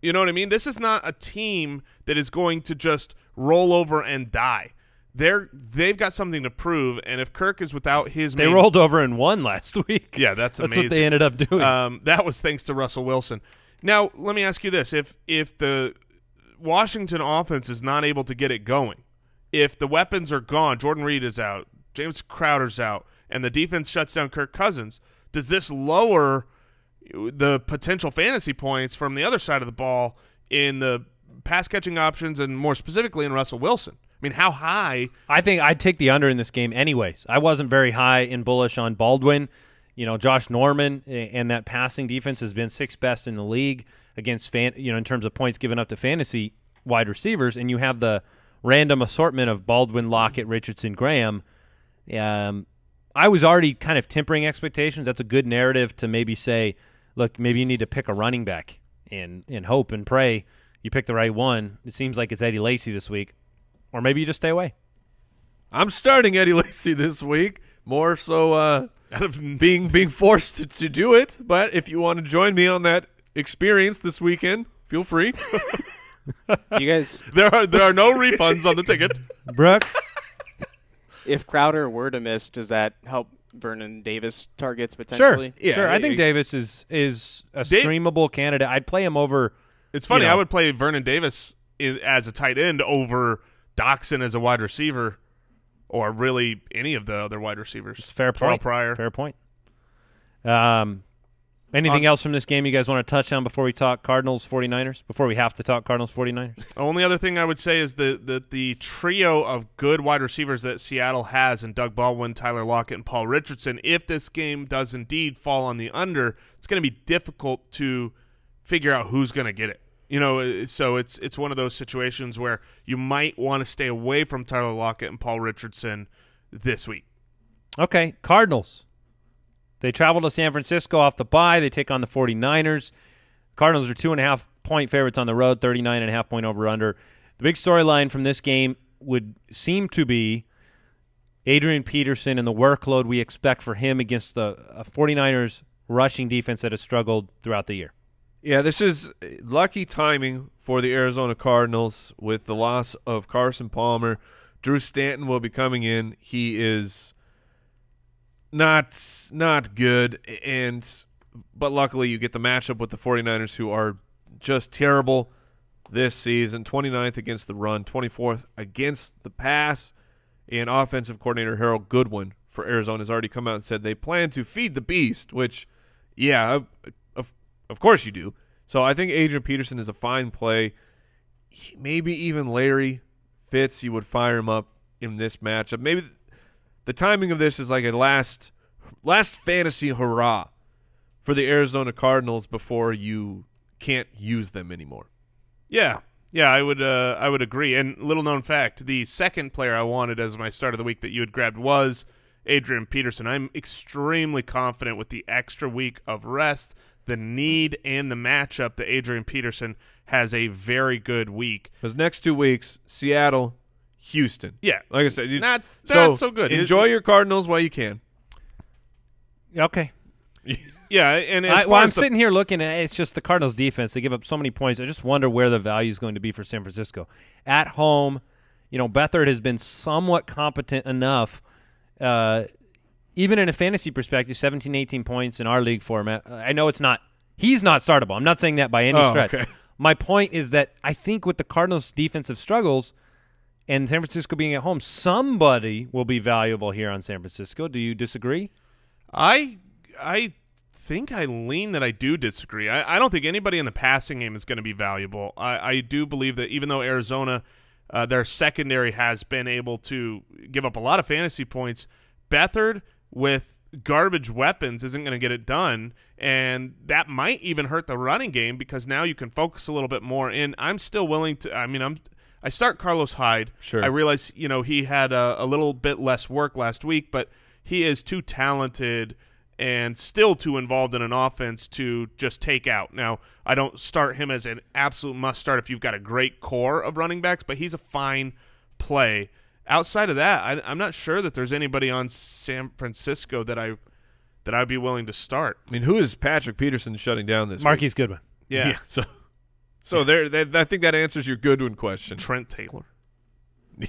You know what I mean? This is not a team that is going to just roll over and die. They've got something to prove, and if Kirk is without his They rolled over and won last week. Yeah, that's amazing. That's what they ended up doing. That was thanks to Russell Wilson. Now, let me ask you this. If the Washington offense is not able to get it going, if the weapons are gone, Jordan Reed is out, James Crowder's out, and the defense shuts down Kirk Cousins, does this lower the potential fantasy points from the other side of the ball in the pass-catching options and more specifically in Russell Wilson? I mean, how high? I think I'd take the under in this game anyways. I wasn't very high and bullish on Baldwin. You know, Josh Norman and that passing defense has been sixth best in the league against in terms of points given up to fantasy wide receivers, and you have the random assortment of Baldwin, Lockett, Richardson, Graham. I was already kind of tempering expectations. That's a good narrative to maybe say, look, maybe you need to pick a running back and hope and pray you pick the right one. It seems like it's Eddie Lacy this week. Or maybe you just stay away. I'm starting Eddie Lacy this week, more so out of being forced to do it. But if you want to join me on that experience this weekend, feel free. You guys, there are no refunds on the ticket. Brooke, if Crowder were to miss, does that help Vernon Davis targets potentially? Sure. I think Davis is a streamable candidate. I'd play him over. It's funny. I would play Vernon Davis as a tight end over Doxson as a wide receiver, or really any of the other wide receivers. It's fair point. Pryor. Fair point. Anything else from this game you guys want to touch on before we talk Cardinals 49ers? Before we have to talk Cardinals 49ers? Only other thing I would say is the trio of good wide receivers that Seattle has in Doug Baldwin, Tyler Lockett, and Paul Richardson. If this game does indeed fall on the under, it's going to be difficult to figure out who's going to get it. You know, so it's one of those situations where you might want to stay away from Tyler Lockett and Paul Richardson this week. Okay, Cardinals. They travel to San Francisco off the bye. They take on the 49ers. Cardinals are 2.5-point favorites on the road, 39.5-point over-under. The big storyline from this game would seem to be Adrian Peterson and the workload we expect for him against the 49ers rushing defense that has struggled throughout the year. Yeah, this is lucky timing for the Arizona Cardinals with the loss of Carson Palmer. Drew Stanton will be coming in. He is not good, but luckily you get the matchup with the 49ers, who are just terrible this season. 29th against the run, 24th against the pass, and offensive coordinator Harold Goodwin for Arizona has already come out and said they plan to feed the beast, which, yeah, of course you do. So I think Adrian Peterson is a fine play. Maybe even Larry Fitz, you would fire him up in this matchup. Maybe the timing of this is like a last fantasy hurrah for the Arizona Cardinals before you can't use them anymore. Yeah, I would agree. And little known fact, the second player I wanted as my start of the week that you had grabbed was Adrian Peterson. I'm extremely confident with the extra week of rest, the need, and the matchup that Adrian Peterson has a very good week. Those next 2 weeks, Seattle, Houston. Yeah. Like I said, that's so good. Enjoy your Cardinals while you can. Okay. Yeah, and I'm sitting here looking at it's just the Cardinals' defense. They give up so many points. I just wonder where the value is going to be for San Francisco. At home, Beathard has been somewhat competent enough, even in a fantasy perspective, 17, 18 points in our league format. I know he's not startable. I'm not saying that by any stretch. Okay. My point is that I think with the Cardinals' defensive struggles and San Francisco being at home, somebody will be valuable here on San Francisco. Do you disagree? I think I lean that I do disagree. I don't think anybody in the passing game is going to be valuable. I do believe that even though Arizona, their secondary has been able to give up a lot of fantasy points, Beathard with garbage weapons isn't going to get it done, and that might even hurt the running game because now you can focus a little bit more. And I'm still willing to – I start Carlos Hyde. Sure. I realize, he had a little bit less work last week, but he is too talented and still too involved in an offense to just take out. Now, I don't start him as an absolute must-start if you've got a great core of running backs, but he's a fine play. Outside of that, I'm not sure that there's anybody on San Francisco that I'd be willing to start. I mean, who is Patrick Peterson shutting down this Marquise week? Goodwin. Yeah. So I think that answers your Goodwin question. Trent Taylor.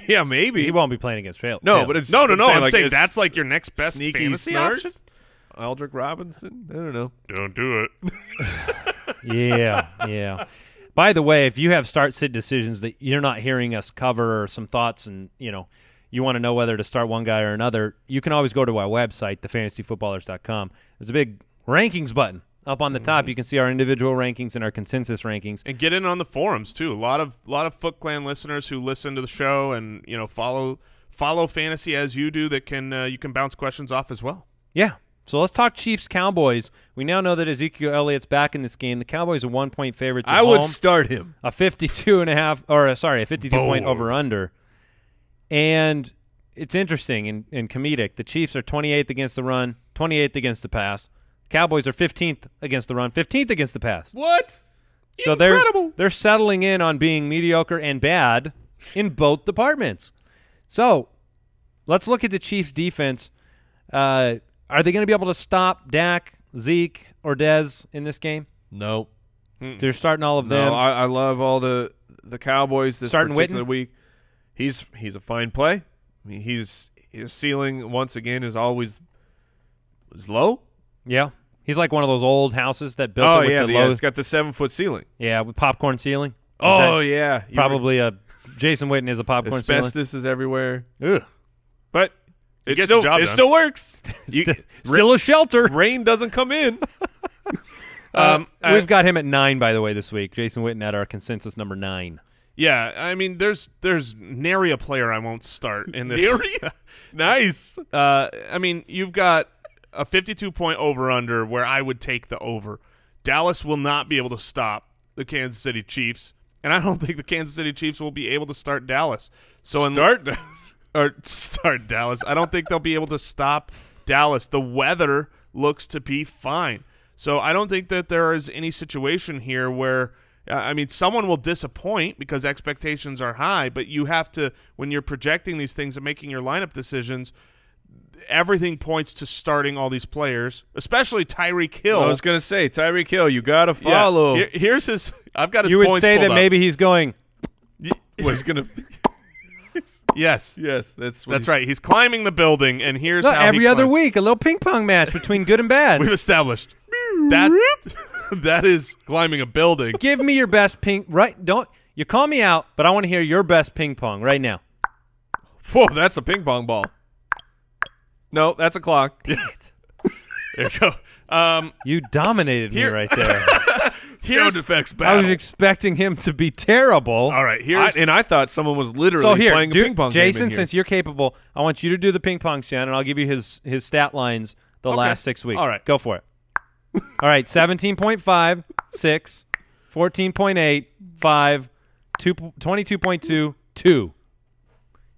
Yeah, maybe. He won't be playing against Taylor. No, but it's No. I'm saying that's like your next best sneaky fantasy smart? option. Aldrick Robinson? I don't know. Don't do it. Yeah. By the way, if you have start-sit decisions that you're not hearing us cover or some thoughts and, you want to know whether to start one guy or another, you can always go to our website, thefantasyfootballers.com. There's a big rankings button up on the top. You can see our individual rankings and our consensus rankings. And get in on the forums, too. A lot of FootClan listeners who listen to the show and, follow fantasy as you do that you can bounce questions off as well. Yeah. So let's talk Chiefs-Cowboys. We now know that Ezekiel Elliott's back in this game. The Cowboys are 1-point favorites at I would home. start him. A 52-point over-under. And it's interesting and comedic. The Chiefs are 28th against the run, 28th against the pass. Cowboys are 15th against the run, 15th against the pass. What? So Incredible. they're settling in on being mediocre and bad in both departments. So let's look at the Chiefs' defense. Are they going to be able to stop Dak, Zeke, or Dez in this game? No. They're starting all of them. No, I love all the Cowboys this Starting particular Witten? week. He's a fine play. I mean, his ceiling once again is always low. Yeah. He's like one of those old houses that built it with the low. It's got the 7-foot ceiling. Yeah, with popcorn ceiling. Yeah. Probably Jason Witten is a popcorn ceiling. Asbestos is everywhere. Ugh. But it gets the job done. still works. Still a shelter. Rain doesn't come in. We've got him at 9, by the way, this week. Jason Witten at our consensus number 9. Yeah, I mean, there's nary a player I won't start in this. Nice. I mean, you've got a 52-point over-under where I would take the over. Dallas will not be able to stop the Kansas City Chiefs, and I don't think the Kansas City Chiefs will be able to start Dallas. Start Dallas. I don't think they'll be able to stop Dallas. The weather looks to be fine. So I don't think that there is any situation here where someone will disappoint because expectations are high, but you have to, when you're projecting these things and making your lineup decisions, everything points to starting all these players, especially Tyreek Hill. I was going to say, Tyreek Hill, you got to follow. Yeah. Here's his – I've got his You points would say that up. maybe he's going – Was going to – Yes. That's right. He's climbing the building, and here's Look, how every he other climbs. week, a little ping pong match between good and bad. We've established that is climbing a building. Give me your best ping. Right? Don't you call me out, but I want to hear your best ping pong right now. Whoa, that's a ping pong ball. No, that's a clock. There you go. You dominated me right there. Sound effects I battle. was expecting him to be terrible. All right, I thought someone was literally So here, playing a ping pong game Jason, in here. since you're capable, I want you to do the ping pong sound, and I'll give you his stat lines the last 6 weeks. All right. Go for it. All right, 17.5, 6, 14.8, 5, 22.2, 2.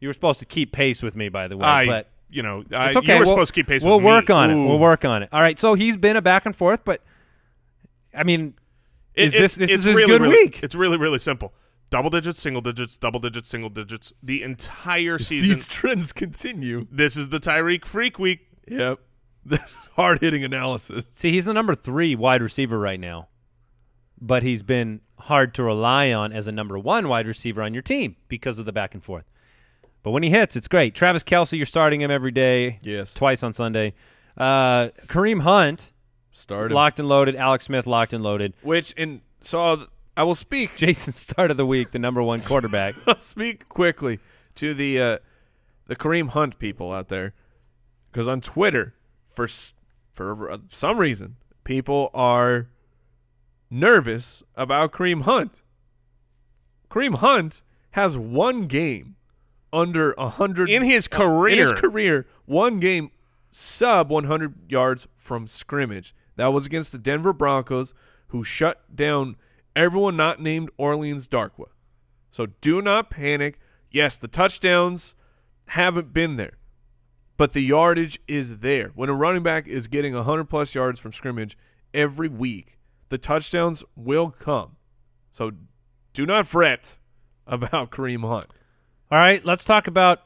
You were supposed to keep pace with me, by the way, but It's okay. You were supposed to keep pace with me. We'll work on it. We'll work on it. All right, so he's been a back and forth, but, I mean, this is his good week. It's really, really simple. Double digits, single digits, double digits, single digits. The entire season. These trends continue. This is the Tyreek freak week. Yep. Hard-hitting analysis. See, he's the number 3 wide receiver right now, but he's been hard to rely on as a number 1 wide receiver on your team because of the back and forth. But when he hits, it's great. Travis Kelce, you're starting him every day. Yes. Twice on Sunday. Kareem Hunt, started. Locked and loaded. Alex Smith, locked and loaded. I will speak. Jason's start of the week, the number 1 quarterback. I'll speak quickly to the Kareem Hunt people out there, because on Twitter, for some reason, people are nervous about Kareem Hunt. Kareem Hunt has one game under 100 in his career. One game sub 100 yards from scrimmage. That was against the Denver Broncos, who shut down everyone not named Orleans Darkwa. So do not panic. Yes, the touchdowns haven't been there, but the yardage is there. When a running back is getting 100-plus yards from scrimmage every week, the touchdowns will come. So do not fret about Kareem Hunt. All right, let's talk about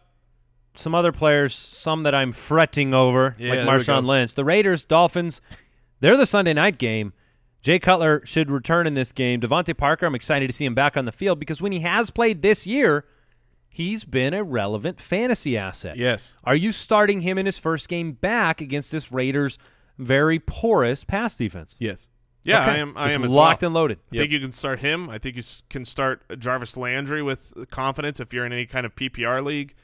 some other players, some that I'm fretting over, like Marshawn Lynch. The Raiders, Dolphins, they're the Sunday night game. Jay Cutler should return in this game. Devontae Parker, I'm excited to see him back on the field because when he has played this year, he's been a relevant fantasy asset. Yes. Are you starting him in his first game back against this Raiders' very porous pass defense? Yes. Yeah, okay. I am as locked well. and loaded. I think you can start him. I think you can start Jarvis Landry with confidence if you're in any kind of PPR league.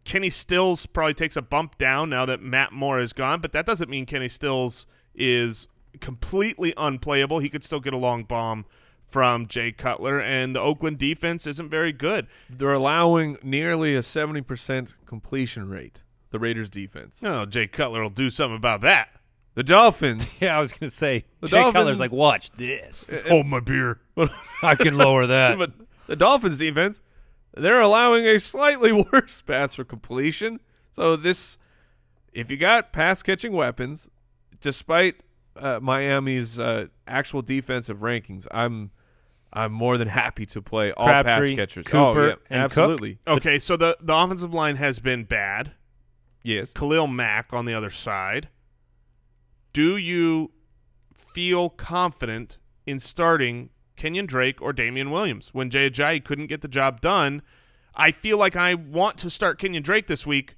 Kenny Stills probably takes a bump down now that Matt Moore is gone, but that doesn't mean Kenny Stills is completely unplayable. He could still get a long bomb from Jay Cutler, and the Oakland defense isn't very good. They're allowing nearly a 70% completion rate, the Raiders defense. No, Jay Cutler will do something about that. The Dolphins. Yeah, I was going to say, The Jay Dolphins- Cutler's like, watch this. Hold my beer. I can lower that. But the Dolphins defense, they're allowing a slightly worse pass for completion. So this, if you got pass-catching weapons, despite Miami's actual defensive rankings, I'm more than happy to play all Crabtree, pass catchers. Cooper, yeah, and absolutely. Okay, so the offensive line has been bad. Yes. Khalil Mack on the other side. Do you feel confident in starting Kenyon Drake or Damian Williams when Jay Ajayi couldn't get the job done? I feel like I want to start Kenyon Drake this week,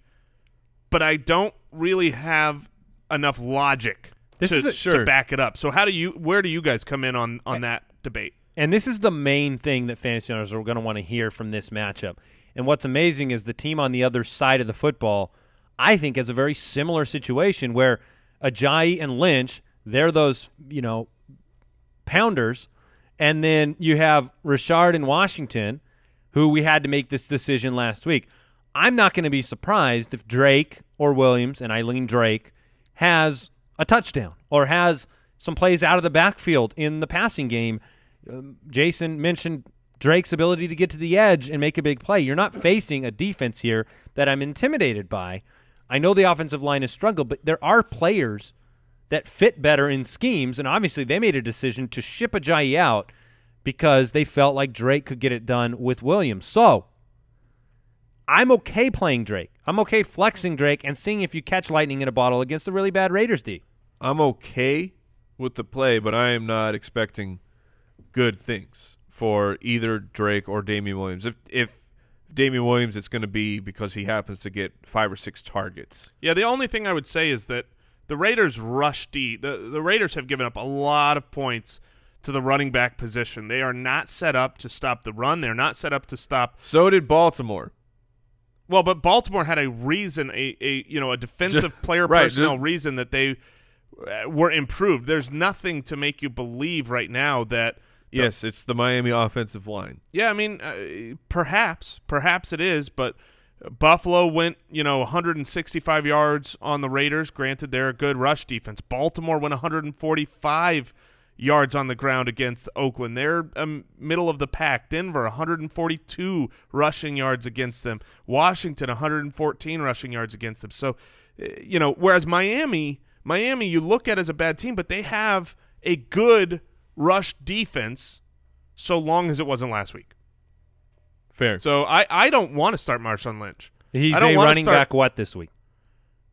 but I don't really have enough logic to back it up. So where do you guys come in on that debate? And this is the main thing that fantasy owners are going to want to hear from this matchup. And what's amazing is the team on the other side of the football, I think, has a very similar situation where Ajayi and Lynch, they're those, pounders. And then you have Richard in Washington, who we had to make this decision last week. I'm not going to be surprised if Drake or Williams, and I lean Drake, has a touchdown or has some plays out of the backfield in the passing game. Jason mentioned Drake's ability to get to the edge and make a big play. You're not facing a defense here that I'm intimidated by. I know the offensive line has struggled, but there are players that fit better in schemes, and obviously they made a decision to ship Ajayi out because they felt like Drake could get it done with Williams. So I'm okay playing Drake. I'm okay flexing Drake and seeing if you catch lightning in a bottle against a really bad Raiders D. I'm okay with the play, but I am not expecting good things for either Drake or Damian Williams. If Damian Williams, it's going to be because he happens to get 5 or 6 targets. Yeah, the only thing I would say is that the Raiders rush D. The Raiders have given up a lot of points to the running back position. They are not set up to stop the run. They're not set up to stop. So did Baltimore. Well, but Baltimore had a reason, a defensive player personnel reason that they were improved. There's nothing to make you believe right now that. Yes, it's the Miami offensive line. Yeah, I mean, perhaps it is, but Buffalo went, 165 yards on the Raiders. Granted, they're a good rush defense. Baltimore went 145 yards on the ground against Oakland. They're middle of the pack. Denver, 142 rushing yards against them. Washington, 114 rushing yards against them. So, whereas Miami, you look at as a bad team, but they have a good rush defense so long as it wasn't last week. Fair. So I don't want to start Marshawn Lynch. He's a running back what this week?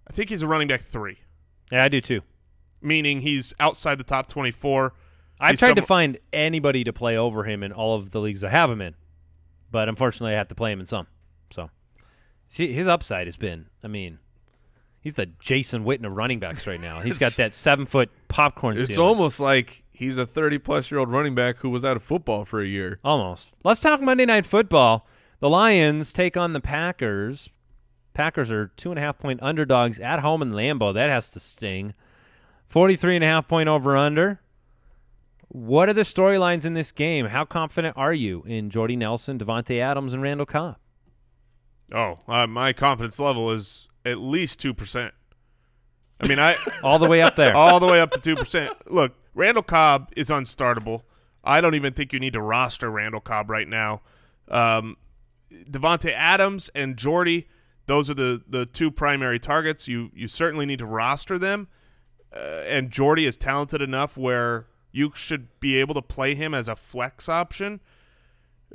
I think he's a running back 3. Yeah, I do too. Meaning he's outside the top 24. I've tried to find anybody to play over him in all of the leagues I have him in, but unfortunately I have to play him in some. So his upside has been, he's the Jason Witten of running backs right now. He's got that 7-foot popcorn It's ceiling. almost like he's a 30-plus-year-old running back who was out of football for a year. Almost. Let's talk Monday Night Football. The Lions take on the Packers. Packers are 2.5-point underdogs at home in Lambeau. That has to sting. 43.5-point over-under. What are the storylines in this game? How confident are you in Jordy Nelson, Devontae Adams, and Randall Cobb? Oh, my confidence level is at least 2%. All the way up there. All the way up to 2%. Look, Randall Cobb is unstartable. I don't even think you need to roster Randall Cobb right now. Devontae Adams and Jordy, those are the two primary targets. You certainly need to roster them. And Jordy is talented enough where you should be able to play him as a flex option.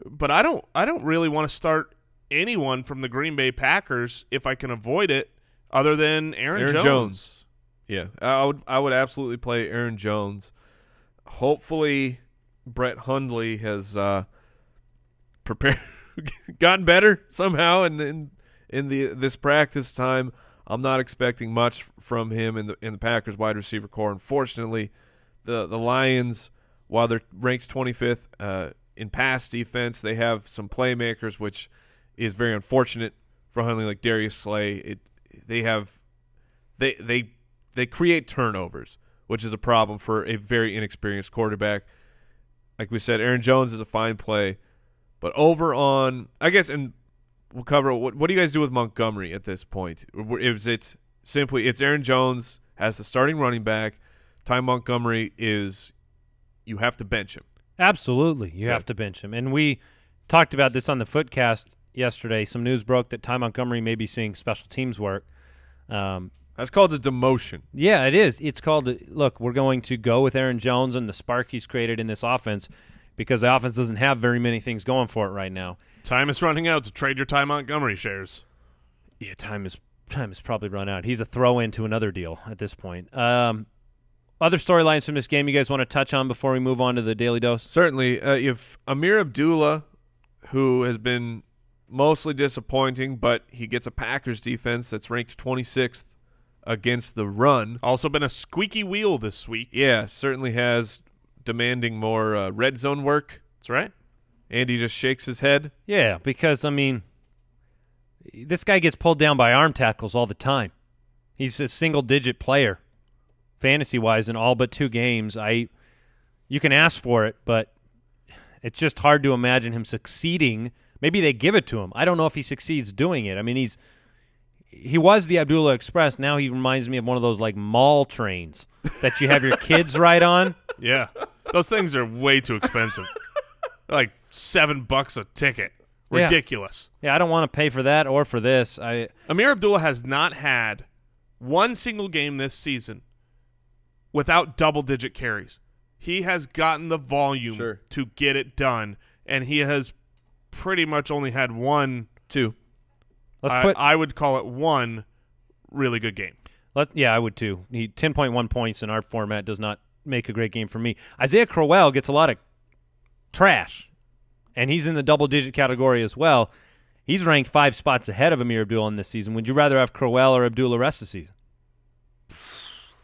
But I don't really want to start anyone from the Green Bay Packers if I can avoid it, other than Aaron Jones. Yeah, I would absolutely play Aaron Jones. Hopefully, Brett Hundley has prepared, gotten better somehow, and in this practice time, I'm not expecting much from him in the Packers wide receiver core. Unfortunately, the Lions, while they're ranked 25th in pass defense, they have some playmakers, which is very unfortunate for Hundley, like Darius Slay. They create turnovers, which is a problem for a very inexperienced quarterback. Like we said, Aaron Jones is a fine play, but over on, I guess, and we'll cover what do you guys do with Montgomery at this point? It's Aaron Jones as the starting running back. Ty Montgomery is, you have to bench him. Absolutely, you have to bench him. And we talked about this on the Footcast yesterday. Some news broke that Ty Montgomery may be seeing special teams work. That's called a demotion. Yeah, it is. It's called, look, we're going to go with Aaron Jones and the spark he's created in this offense because the offense doesn't have very many things going for it right now. Time is running out to trade your Ty Montgomery shares. Yeah, time is probably run out. He's a throw-in to another deal at this point. Other storylines from this game you guys want to touch on before we move on to the Daily Dose? Certainly. If Amir Abdullah, who has been mostly disappointing, but he gets a Packers defense that's ranked 26th against the run. Also been a squeaky wheel this week. Yeah, certainly has, demanding more red zone work. That's right. Andy just shakes his head. Yeah, because, this guy gets pulled down by arm tackles all the time. He's a single-digit player, fantasy-wise, in all but 2 games. You can ask for it, but it's just hard to imagine him succeeding. Maybe they give it to him. I don't know if he succeeds doing it. He was the Abdullah Express. Now he reminds me of one of those, mall trains that you have your kids ride on. Yeah. Those things are way too expensive. They're like $7 a ticket. Ridiculous. Yeah, I don't want to pay for that or for this. Amir Abdullah has not had one single game this season without double-digit carries. He has gotten the volume to get it done, and he has pretty much only had two. I would call it one really good game. Yeah, I would too. 10.1 points in our format does not make a great game for me. Isaiah Crowell gets a lot of trash, and he's in the double-digit category as well. He's ranked 5 spots ahead of Amir Abdullah in this season. Would you rather have Crowell or Abdullah rest of the season?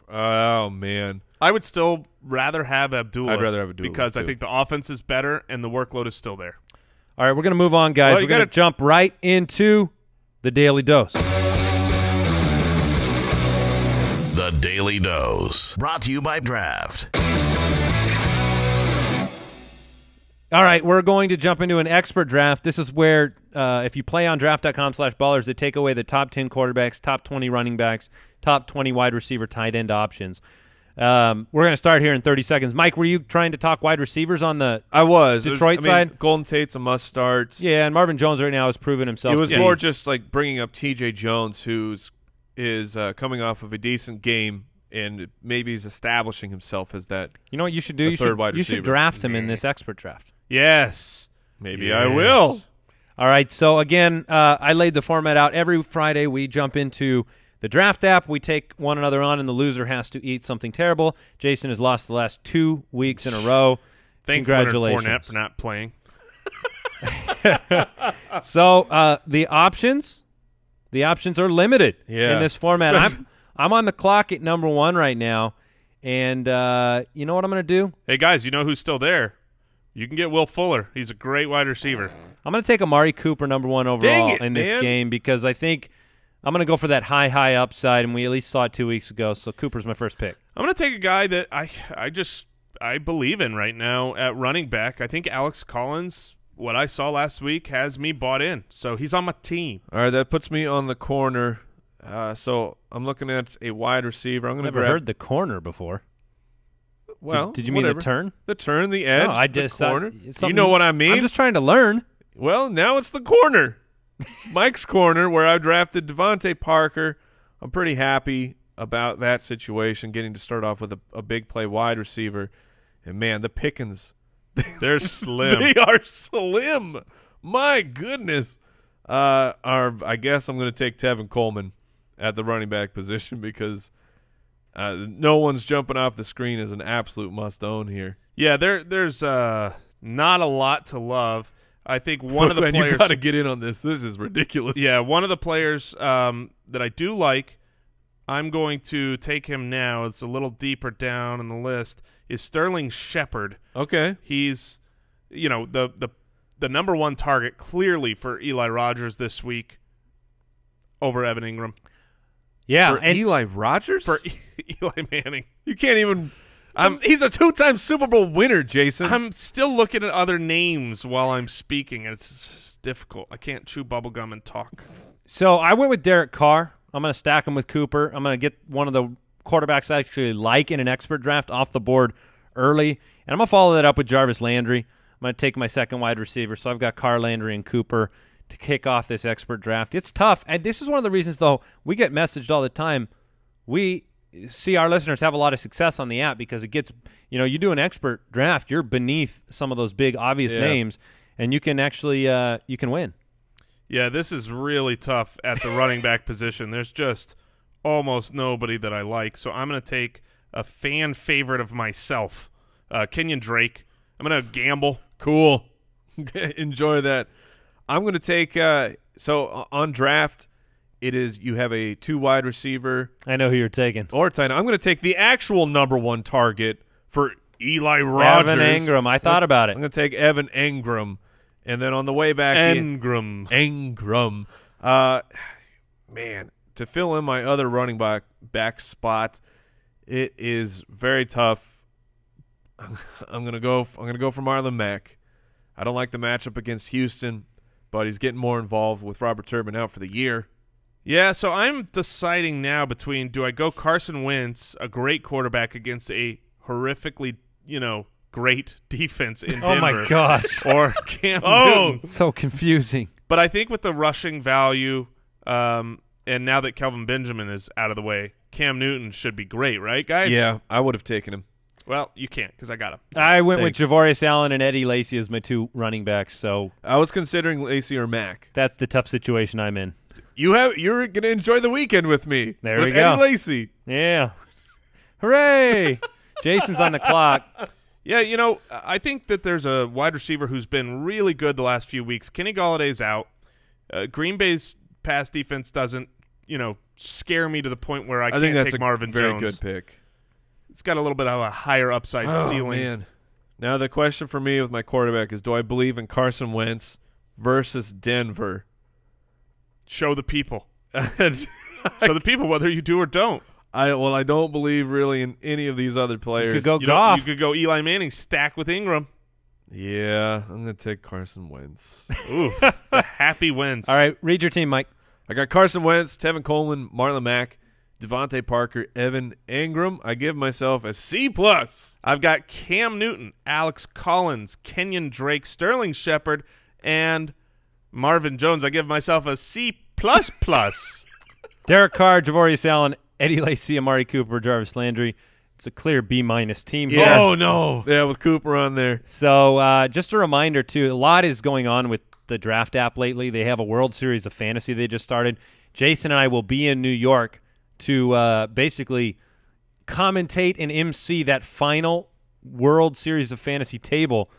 Oh, man. I would still rather have Abdullah. I'd rather have Abdullah because too. I think the offense is better and the workload is still there. All right, we're going to move on, guys. We're going to jump right into the Daily Dose. The Daily Dose, brought to you by Draft. All right, we're going to jump into an expert draft. This is where if you play on draft.com/ballers, they take away the top 10 quarterbacks, top 20 running backs, top 20 wide receiver tight end options. We're going to start here in 30 seconds. Mike, were you trying to talk wide receivers on the Detroit side? Golden Tate's a must-start. Yeah, and Marvin Jones right now has proven himself. It was more just like bringing up T.J. Jones, who's coming off of a decent game, and maybe he's establishing himself as that. You know what you should do? You should draft him in this expert draft. Yes. Maybe I will. All right, so again, I laid the format out. Every Friday we jump into the draft app. We take one another on, and the loser has to eat something terrible. Jason has lost the last 2 weeks in a row. Thanks, Congratulations. Leonard Fournette, for not playing. So the options are limited in this format. I'm on the clock at number 1 right now, and you know what I'm going to do? Hey, guys, you know who's still there? You can get Will Fuller. He's a great wide receiver. I'm going to take Amari Cooper number 1 overall in this game because I think I'm going to go for that high upside, and we at least saw it 2 weeks ago, so Cooper's my first pick. I'm going to take a guy that I believe in right now at running back. I think Alex Collins, what I saw last week, has me bought in, so he's on my team. All right, that puts me on the corner. So I'm looking at a wide receiver. I'm going to never heard the corner before. Well, did you mean the turn? The turn, the edge, I just the corner. You know what I mean? I'm just trying to learn. Well, now it's the corner. Mike's corner, where I drafted Devontae Parker. I'm pretty happy about that situation, getting to start off with a big play wide receiver. And, man, the Pickens. They're slim. They are slim. My goodness. I guess I'm going to take Tevin Coleman at the running back position because no one's jumping off the screen as an absolute must-own here. Yeah, there's not a lot to love. I think one of the players – you got to get in on this. This is ridiculous. Yeah, one of the players that I do like, I'm going to take him now. It's a little deeper down in the list, is Sterling Shepard. Okay. He's, the number 1 target clearly for Eli Rogers this week over Evan Ingram. Yeah. For Eli Rogers? For Eli Manning. You can't even he's a 2-time Super Bowl winner, Jason. I'm still looking at other names while I'm speaking, and it's difficult. I can't chew bubblegum and talk. So I went with Derek Carr. I'm going to stack him with Cooper. I'm going to get one of the quarterbacks I actually like in an expert draft off the board early, and I'm going to follow that up with Jarvis Landry. I'm going to take my second wide receiver, so I've got Carr, Landry, and Cooper to kick off this expert draft. It's tough, and this is one of the reasons, though, we get messaged all the time. We see our listeners have a lot of success on the app because it gets, you do an expert draft, you're beneath some of those big, obvious names, and you can actually you can win. Yeah, this is really tough at the running back position. There's just almost nobody that I like, so I'm going to take a fan favorite of myself, Kenyon Drake. I'm going to gamble. Cool. Enjoy that. I'm going to take so on draft, it is you have a 2 wide receiver. I know who you're taking. Or tight end. I'm going to take the actual number 1 target for Eli Rogers. Evan Engram. I thought about it. I'm going to take Evan Engram. And then on the way back, Engram. Man, to fill in my other running back spot, it is very tough. I'm gonna go for Marlon Mack. I don't like the matchup against Houston, but he's getting more involved with Robert Turbin out for the year. Yeah, so I'm deciding now between do I go Carson Wentz, a great quarterback against a horrifically, great defense in Denver. Oh my gosh. Or Cam Newton. So confusing. But I think with the rushing value, and now that Kelvin Benjamin is out of the way, Cam Newton should be great, right, guys? Yeah, I would have taken him. Well, you can't because I got him. I went with Javorius Allen and Eddie Lacy as my 2 running backs, so I was considering Lacy or Mack. That's the tough situation I'm in. You're gonna enjoy the weekend with me. There with we go. Eddie Lacy. Yeah. Hooray! Jason's on the clock. Yeah, I think that there's a wide receiver who's been really good the last few weeks. Kenny Galladay's out. Green Bay's pass defense doesn't, scare me to the point where I can't take Marvin Jones. Very good pick. It's got a little bit of a higher upside ceiling. Man. Now the question for me with my quarterback is, do I believe in Carson Wentz versus Denver? Show the people. Show the people whether you do or don't. I don't believe really in any of these other players. You could go Goff. You could go Eli Manning, stack with Ingram. Yeah, I'm going to take Carson Wentz. Ooh, the happy wins. All right, read your team, Mike. I got Carson Wentz, Tevin Coleman, Marlon Mack, Devontae Parker, Evan Engram. I give myself a C+. I've got Cam Newton, Alex Collins, Kenyon Drake, Sterling Shepard, and Marvin Jones. I give myself a C++. Derek Carr, Javorius Allen, Eddie Lacy, Amari Cooper, Jarvis Landry. It's a clear B- team here. Oh, no. Yeah, with Cooper on there. So just a reminder, too, a lot is going on with the draft app lately. They have a World Series of Fantasy they just started. Jason and I will be in New York to basically commentate and MC that final World Series of Fantasy table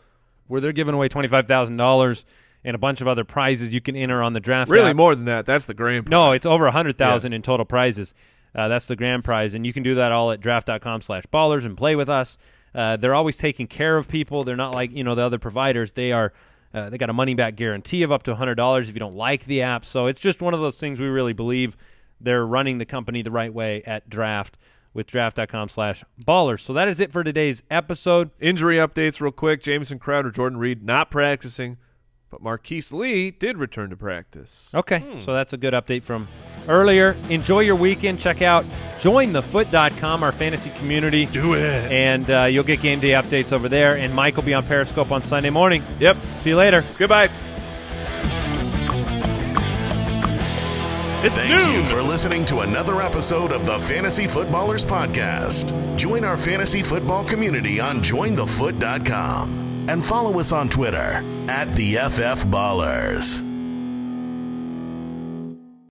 where they're giving away $25,000 and a bunch of other prizes you can enter on the draft Really app. more than that. That's the grand prize. No, it's over $100,000 in total prizes. That's the grand prize, and you can do that all at draft.com/ballers and play with us. They're always taking care of people. They're not like the other providers. They are they got a money-back guarantee of up to $100 if you don't like the app. So it's just one of those things we really believe they're running the company the right way at Draft with draft.com/ballers. So that is it for today's episode. Injury updates real quick. Jamison Crowder, Jordan Reed not practicing, but Marquise Lee did return to practice. Okay, so that's a good update from earlier. Enjoy your weekend. Check out jointhefoot.com, our fantasy community. Do it. And you'll get game day updates over there. And Mike will be on Periscope on Sunday morning. Yep. See you later. Goodbye. It's Thank noon. you for listening to another episode of the Fantasy Footballers Podcast. Join our fantasy football community on jointhefoot.com and follow us on Twitter @TheFFBallers.